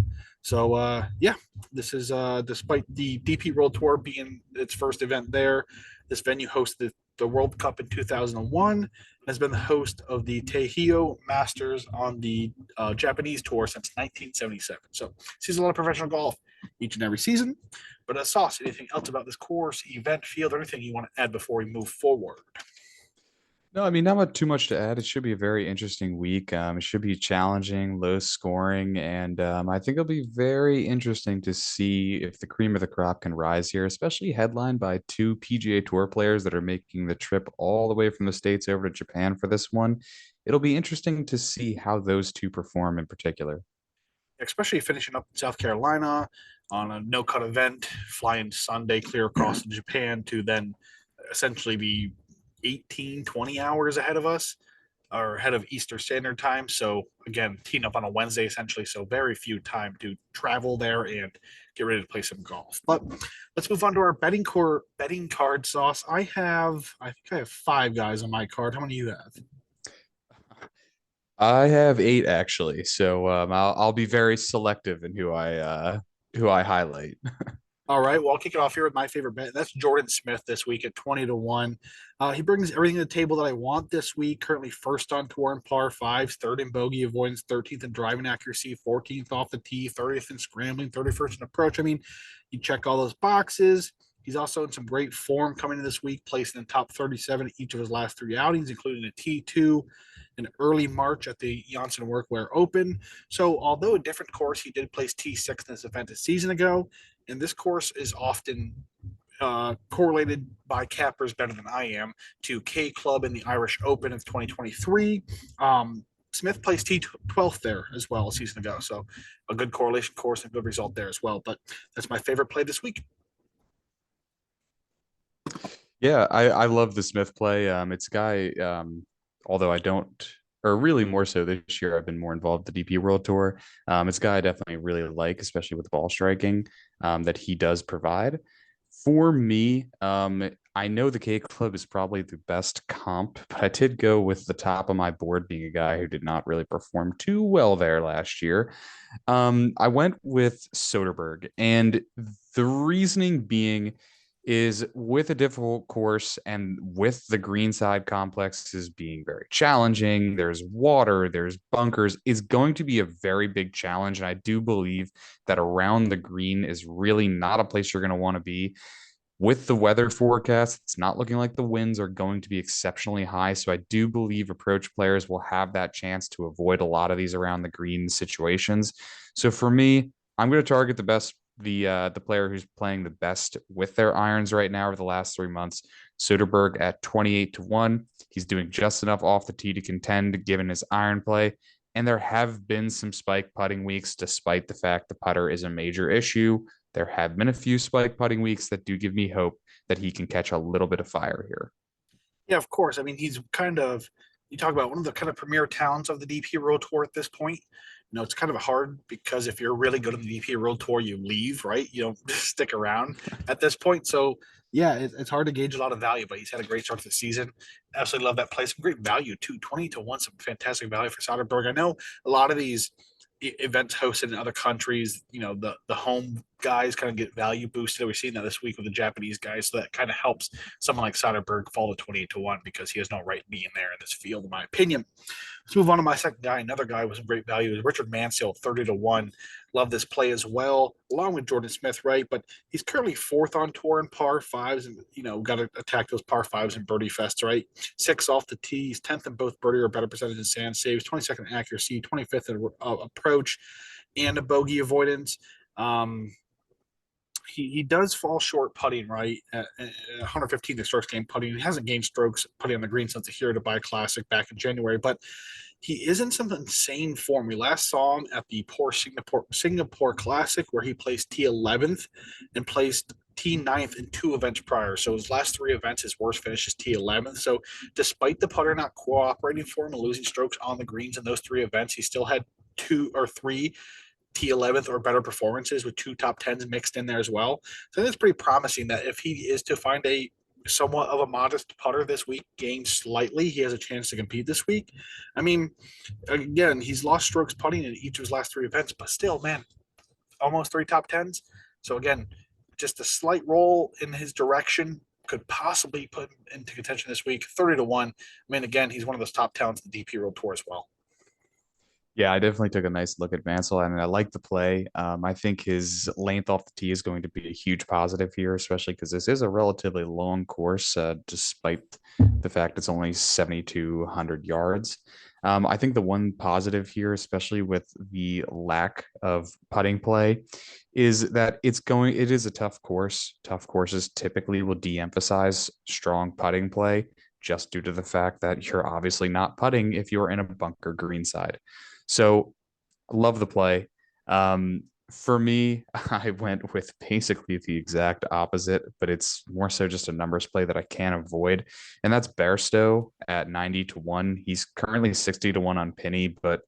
So yeah, this is despite the DP World Tour being its first event there. This venue hosted the World Cup in 2001 and has been the host of the Teihio Masters on the Japanese tour since 1977. So sees a lot of professional golf each and every season. But Sauce, anything else about this course, event, field, or anything you want to add before we move forward? No, I mean, not too much to add. It should be a very interesting week. It should be challenging, low scoring, and I think it'll be very interesting to see if the cream of the crop can rise here, especially headlined by two PGA Tour players that are making the trip all the way from the States over to Japan for this one. It'll be interesting to see how those two perform in particular. Especially finishing up in South Carolina on a no cut event, flying Sunday clear across to Japan to then essentially be 18, 20 hours ahead of us or ahead of Eastern Standard Time. So again, teeing up on a Wednesday essentially. So very few time to travel there and get ready to play some golf. But let's move on to our betting card Sauce. I think I have five guys on my card. How many do you have? I have eight actually, so I'll be very selective in who I highlight. All right. Well, I'll kick it off here with my favorite bet. That's Jordan Smith this week at 20 to 1. He brings everything to the table that I want this week. Currently first on tour in par fives, third in bogey avoidance, 13th in driving accuracy, 14th off the tee, 30th in scrambling, 31st in approach. I mean, you check all those boxes. He's also in some great form coming in this week, placing in top 37 each of his last three outings, including a T2 in early March at the Janssen Workwear Open. So, although a different course, he did place T6 in this event a season ago. And this course is often correlated by cappers better than I am to K Club in the Irish Open of 2023. Smith placed T12th there as well a season ago. So a good correlation course and a good result there as well. But that's my favorite play this week. Yeah, I love the Smith play. It's a guy, although I don't, or really more so this year, I've been more involved with the DP World Tour. It's a guy I definitely really like, especially with the ball striking that he does provide. For me, I know the K Club is probably the best comp, but I did go with the top of my board being a guy who did not really perform too well there last year. I went with Soderberg, and the reasoning being is with a difficult course and with the greenside complexes being very challenging, there's water, there's bunkers, is going to be a very big challenge. And I do believe that around the green is really not a place you're going to want to be. With the weather forecast, it's not looking like the winds are going to be exceptionally high. So I do believe approach players will have that chance to avoid a lot of these around the green situations. So for me, I'm going to target the player who's playing the best with their irons right now over the last 3 months. Soderberg at 28 to 1. He's doing just enough off the tee to contend given his iron play. And there have been some spike putting weeks, despite the fact the putter is a major issue. There have been a few spike putting weeks that do give me hope that he can catch a little bit of fire here. Yeah, of course. I mean, he's kind of, you talk about one of the kind of premier talents of the DP World Tour at this point. it's kind of hard because if you're really good at the DP World Tour, you leave, right? You don't stick around at this point. So yeah, it's hard to gauge a lot of value, but he's had a great start to the season. Absolutely love that play. Some great value too, 20-1, some fantastic value for Soderberg. I know a lot of these events hosted in other countries, the home guys kind of get value boosted. We've seen that this week with the Japanese guys, so that kind of helps someone like Soderberg fall to 28-1 because he has no right being there in this field, in my opinion. Let's move on to my second guy. Another guy with some great value is Richard Mansell, 30-1. Love this play as well, along with Jordan Smith, right? But he's currently fourth on tour in par fives, and got to attack those par fives and birdie fests, right? Six off the tee, he's 10th in both birdie or better percentage in sand saves, 22nd in accuracy, 25th in approach, and a bogey avoidance. Um, he does fall short putting, right? At 115 the strokes game putting. He hasn't gained strokes putting on the green since the Hero to Buy Classic back in January, but he is in some insane form. We last saw him at the poor Singapore Classic where he placed T11th and placed T9th in two events prior. So his last three events, his worst finish is T11th. So despite the putter not cooperating for him and losing strokes on the greens in those three events, he still had two or three T11th or better performances with two top tens mixed in there as well. So it's pretty promising that if he is to find a somewhat of a modest putter this week, gain slightly, he has a chance to compete this week. I mean, again, he's lost strokes putting in each of his last three events, but still, man, almost three top tens. So again, just a slight roll in his direction could possibly put him into contention this week. 30-1. I mean, again, he's one of those top talents in the DP World Tour as well. Yeah, I definitely took a nice look at Mansell, and I like the play. I think his length off the tee is going to be a huge positive here, especially because this is a relatively long course, despite the fact it's only 7,200 yards. I think the one positive here, especially with the lack of putting play, is that it is a tough course. Tough courses typically will de-emphasize strong putting play just due to the fact that you're obviously not putting if you're in a bunker greenside. So love the play. For me, I went with basically the exact opposite, but it's more so just a numbers play that I can't avoid. And that's Bairstow at 90-1. He's currently 60-1 on Penny, but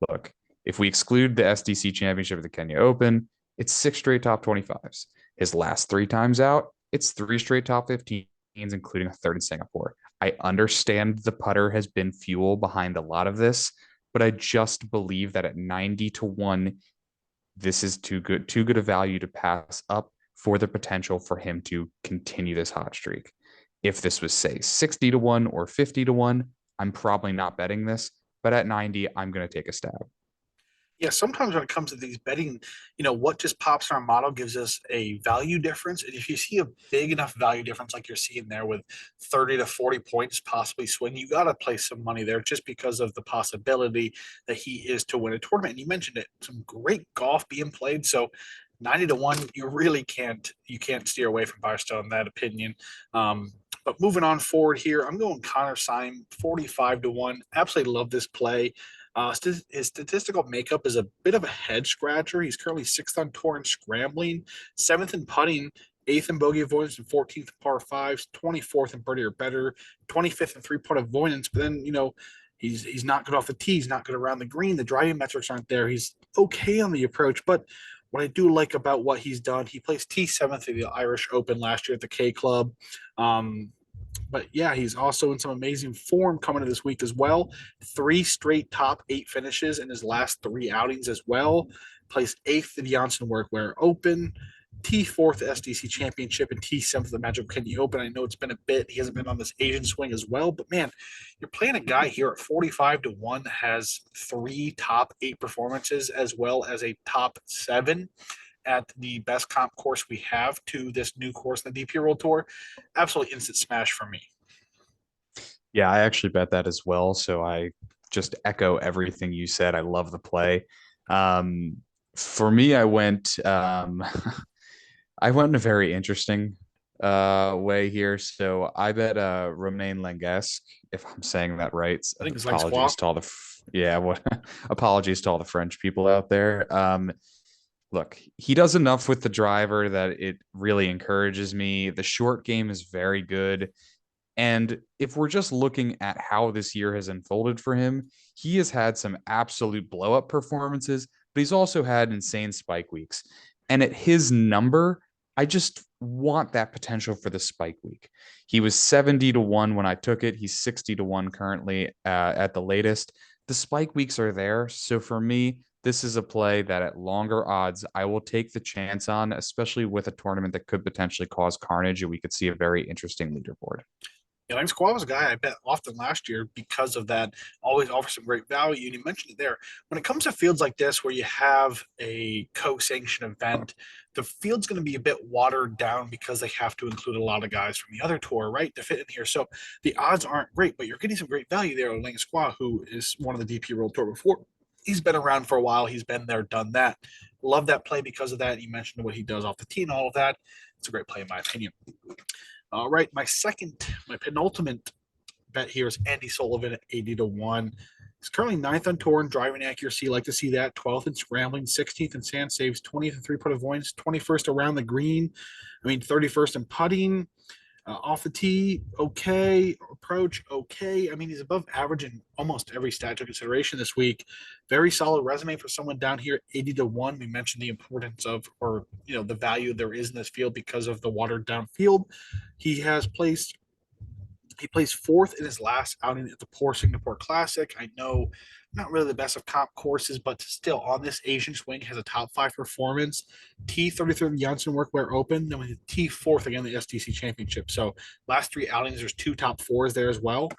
look, if we exclude the SDC Championship of the Kenya Open, it's six straight top 25s. His last three times out, it's three straight top 15s, including a third in Singapore. I understand the putter has been fuel behind a lot of this, but I just believe that at 90-1, this is too good a value to pass up for the potential for him to continue this hot streak. If this was, say, 60-1 or 50-1, I'm probably not betting this, but at 90, I'm going to take a stab. Yeah, sometimes when it comes to these betting, what just pops in our model gives us a value difference. And if you see a big enough value difference like you're seeing there with 30 to 40 points possibly swing, you got to place some money there just because of the possibility that he is to win a tournament. And you mentioned it, some great golf being played. So 90-1, you can't steer away from Firestone in that opinion. But moving on forward here, I'm going Connor Syme, 45-1. Absolutely love this play. His statistical makeup is a bit of a head scratcher. He's currently sixth on tour in scrambling, seventh in putting, eighth in bogey avoidance, and 14th in par fives, 24th in birdie or better, 25th in three-putt avoidance. But then, he's not good off the tee. He's not good around the green. The driving metrics aren't there. He's okay on the approach, but what I do like about what he's done, he placed T7th at the Irish Open last year at the K Club. But yeah, he's also in some amazing form coming to this week as well. Three straight top eight finishes in his last three outings as well. Placed eighth at the Janssen Workwear Open, T4th SDC Championship, and T7th the Magic Kenya Open. I know it's been a bit. He hasn't been on this Asian swing as well, but man, you're playing a guy here at 45-1 that has three top eight performances as well as a top seven at the best comp course we have to this new course in the DP World Tour. Absolutely instant smash for me. Yeah, I actually bet that as well. So I just echo everything you said. I love the play. For me, I went I went in a very interesting way here. So I bet Romain Langesque, if I'm saying that right. I think it's like Apologies squat. to all the yeah, what apologies to all the French people out there. Look, he does enough with the driver that it really encourages me. The short game is very good. And if we're just looking at how this year has unfolded for him, he has had some absolute blow up performances, but he's also had insane spike weeks. And at his number, I just want that potential for the spike week. He was 70 to 1 when I took it. He's 60 to 1 currently at the latest. The spike weeks are there. So for me, this is a play that at longer odds, I will take the chance on, especially with a tournament that could potentially cause carnage. And we could see a very interesting leaderboard. Yeah, Lance Squaw was a guy I bet often last year because of that. Always offers some great value. And you mentioned it there. When it comes to fields like this, where you have a co-sanctioned event, the field's going to be a bit watered down because they have to include a lot of guys from the other tour, right, to fit in here. So the odds aren't great, but you're getting some great value there on Lance Squaw, who is one of the DP World Tour before. He's been around for a while. He's been there, done that. Love that play because of that. You mentioned what he does off the tee and all of that. It's a great play in my opinion. All right, my penultimate bet here is Andy Sullivan at 80 to 1. He's currently ninth on tour in driving accuracy. Like to see that. 12th in scrambling, 16th in sand saves, 20th in three-putt avoidance, 21st around the green. 31st in putting. Off the tee, okay. Approach, okay. I mean, he's above average in almost every stat to consideration this week. Very solid resume for someone down here, 80 to 1. We mentioned the importance of, or, the value there is in this field because of the watered down field. He placed fourth in his last outing at the Poor Singapore Classic. I know not really the best of comp courses, but still on this Asian swing has a top 5 performance. T33 in the Janssen Workwear Open, then with T4th again the SDC Championship. So last 3 outings, there's 2 top 4s there as well.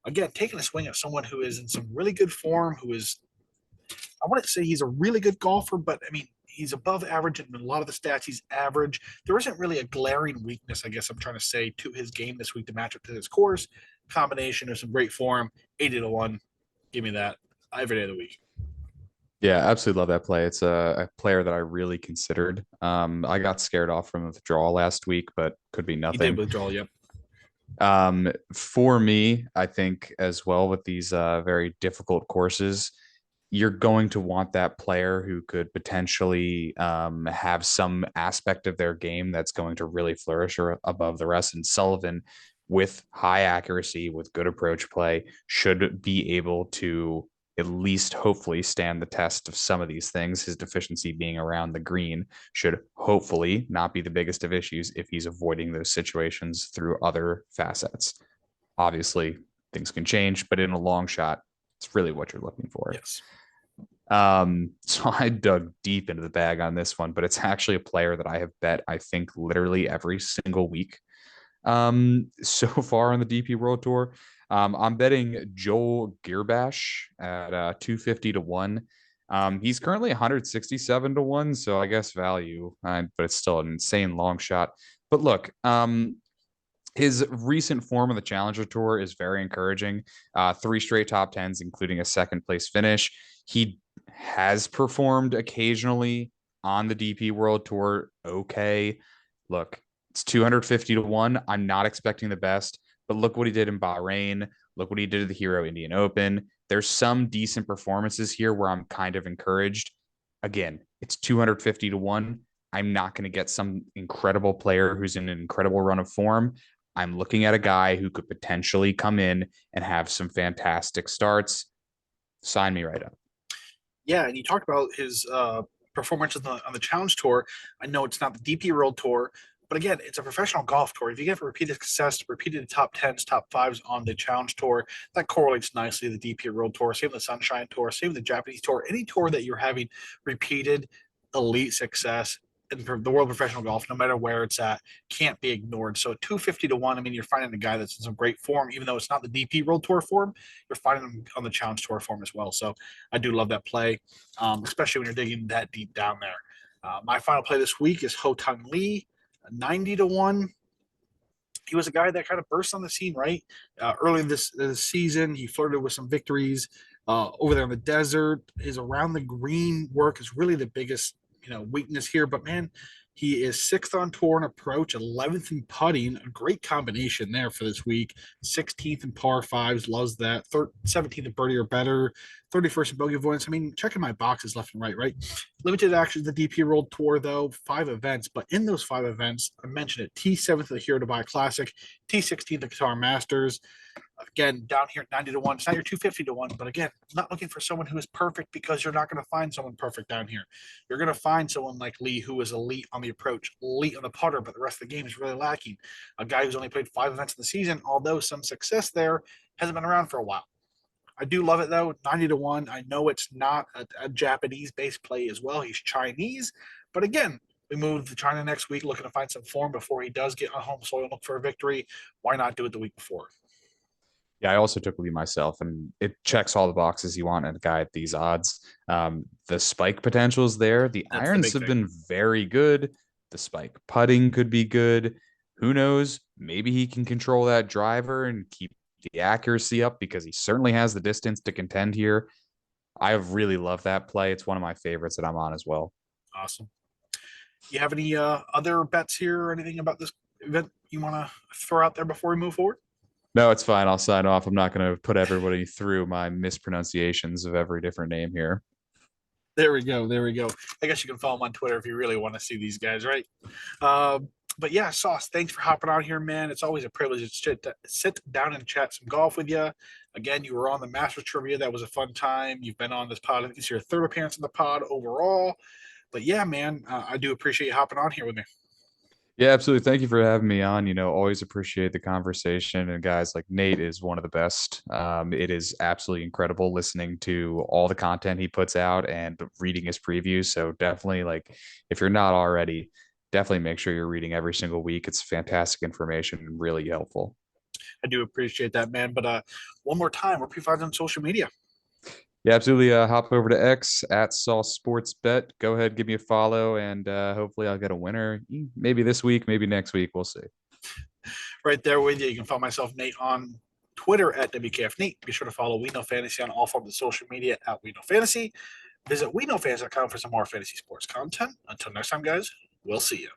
Again, taking a swing at someone who is in some really good form, who is, I wouldn't say he's a really good golfer, but I mean, he's above average in a lot of the stats. He's average. There isn't really a glaring weakness, I guess I'm trying to say, to his game this week to match up to his course. Combination of some great form, 80 to 1. Give me that every day of the week. Yeah, absolutely love that play. It's a player that I really considered. I got scared off from a withdrawal last week, but could be He did nothing. withdraw, yep. For me, I think as well with these very difficult courses, you're going to want that player who could potentially have some aspect of their game that's going to really flourish or above the rest. And Sullivan, with high accuracy, with good approach play, should be able to at least hopefully stand the test of some of these things. His deficiency being around the green should hopefully not be the biggest of issues if he's avoiding those situations through other facets. Obviously, things can change, but in a long shot, it's really what you're looking for. Yes. So I dug deep into the bag on this one, but it's actually a player that I have bet, I think, literally every single week so far on the DP World Tour. I'm betting Joel Gearbash at 250 to 1. He's currently 167 to 1, so I guess value, but it's still an insane long shot. But look, his recent form of the Challenger Tour is very encouraging. 3 straight top tens, including a second place finish. He has performed occasionally on the DP World Tour. Okay. Look, it's 250 to 1. I'm not expecting the best, but look what he did in Bahrain. Look what he did at the Hero Indian Open. There's some decent performances here where I'm kind of encouraged. Again, it's 250 to 1. I'm not going to get some incredible player who's in an incredible run of form. I'm looking at a guy who could potentially come in and have some fantastic starts. Sign me right up. Yeah, and you talked about his performance on the Challenge Tour. I know it's not the DP World Tour, but again, it's a professional golf tour. If you get repeated success, repeated top 10s, top 5s on the Challenge Tour, that correlates nicely to the DP World Tour. Same with the Sunshine Tour, same with the Japanese Tour. Any tour that you're having repeated elite success in the world of professional golf, no matter where it's at, can't be ignored. So 250 to 1, I mean, you're finding a guy that's in some great form, even though it's not the DP World Tour form, you're finding him on the Challenge Tour form as well. So I do love that play, especially when you're digging that deep down there. My final play this week is Ho Tung Lee, 90 to 1. He was a guy that kind of burst on the scene, right? Early this season, he flirted with some victories over there in the desert. His around the green work is really the biggest weakness here. But man, He is sixth on tour and approach, 11th in putting. A great combination there for this week. 16th in par fives, loves that. 17th in birdie or better. 31st in bogey avoidance. I mean, checking my boxes left and right, right? Limited actions, the DP World Tour, though, 5 events. But in those 5 events, I mentioned it, T7th at the Hero to Buy Classic, T16th at the Qatar Masters. Again, down here at 90 to 1. It's not your 250 to 1, but again, I'm not looking for someone who is perfect because you're not going to find someone perfect down here. You're going to find someone like Lee who is elite on the approach, elite on the putter, but the rest of the game is really lacking. A guy who's only played 5 events in the season, although some success there, hasn't been around for a while. I do love it though, 90 to 1. I know it's not a Japanese based play as well. He's Chinese, but again, we move to China next week looking to find some form before he does get on home soil and look for a victory. Why not do it the week before? Yeah, I also took Lee myself, and it checks all the boxes you want in a guy at these odds. The spike potential is there. The That's the irons big have thing. been very good. The spike putting could be good. Who knows? Maybe he can control that driver and keep the accuracy up because he certainly has the distance to contend here. I really love that play. It's one of my favorites that I'm on as well. Awesome. You have any other bets here or anything about this event you want to throw out there before we move forward? No, it's fine. I'll sign off. I'm not going to put everybody through my mispronunciations of every different name here. There we go. There we go. I guess you can follow him on Twitter if you really want to see these guys, right? But yeah, Sauce, thanks for hopping on here, man. It's always a privilege to sit down and chat some golf with you. Again, you were on the Masters Trivia. That was a fun time. You've been on this pod. I think it's your third appearance in the pod overall. But yeah, man, I do appreciate you hopping on here with me. Yeah, absolutely. Thank you for having me on. Always appreciate the conversation. And guys like Nate is one of the best. It is absolutely incredible listening to all the content he puts out and reading his previews. So definitely, like, if you're not already, definitely make sure you're reading every single week. It's fantastic information and really helpful. I do appreciate that, man. But one more time, where can you find on social media? Yeah, absolutely. Hop over to X at Sauce Sports Bet. Go ahead, give me a follow, and hopefully I'll get a winner. Maybe this week, maybe next week. We'll see. Right there with you. You can follow myself, Nate, on Twitter at WKFNate. Be sure to follow We Know Fantasy on all forms of social media at We Know Fantasy. Visit WeKnowFans.com for some more fantasy sports content. Until next time, guys, we'll see you.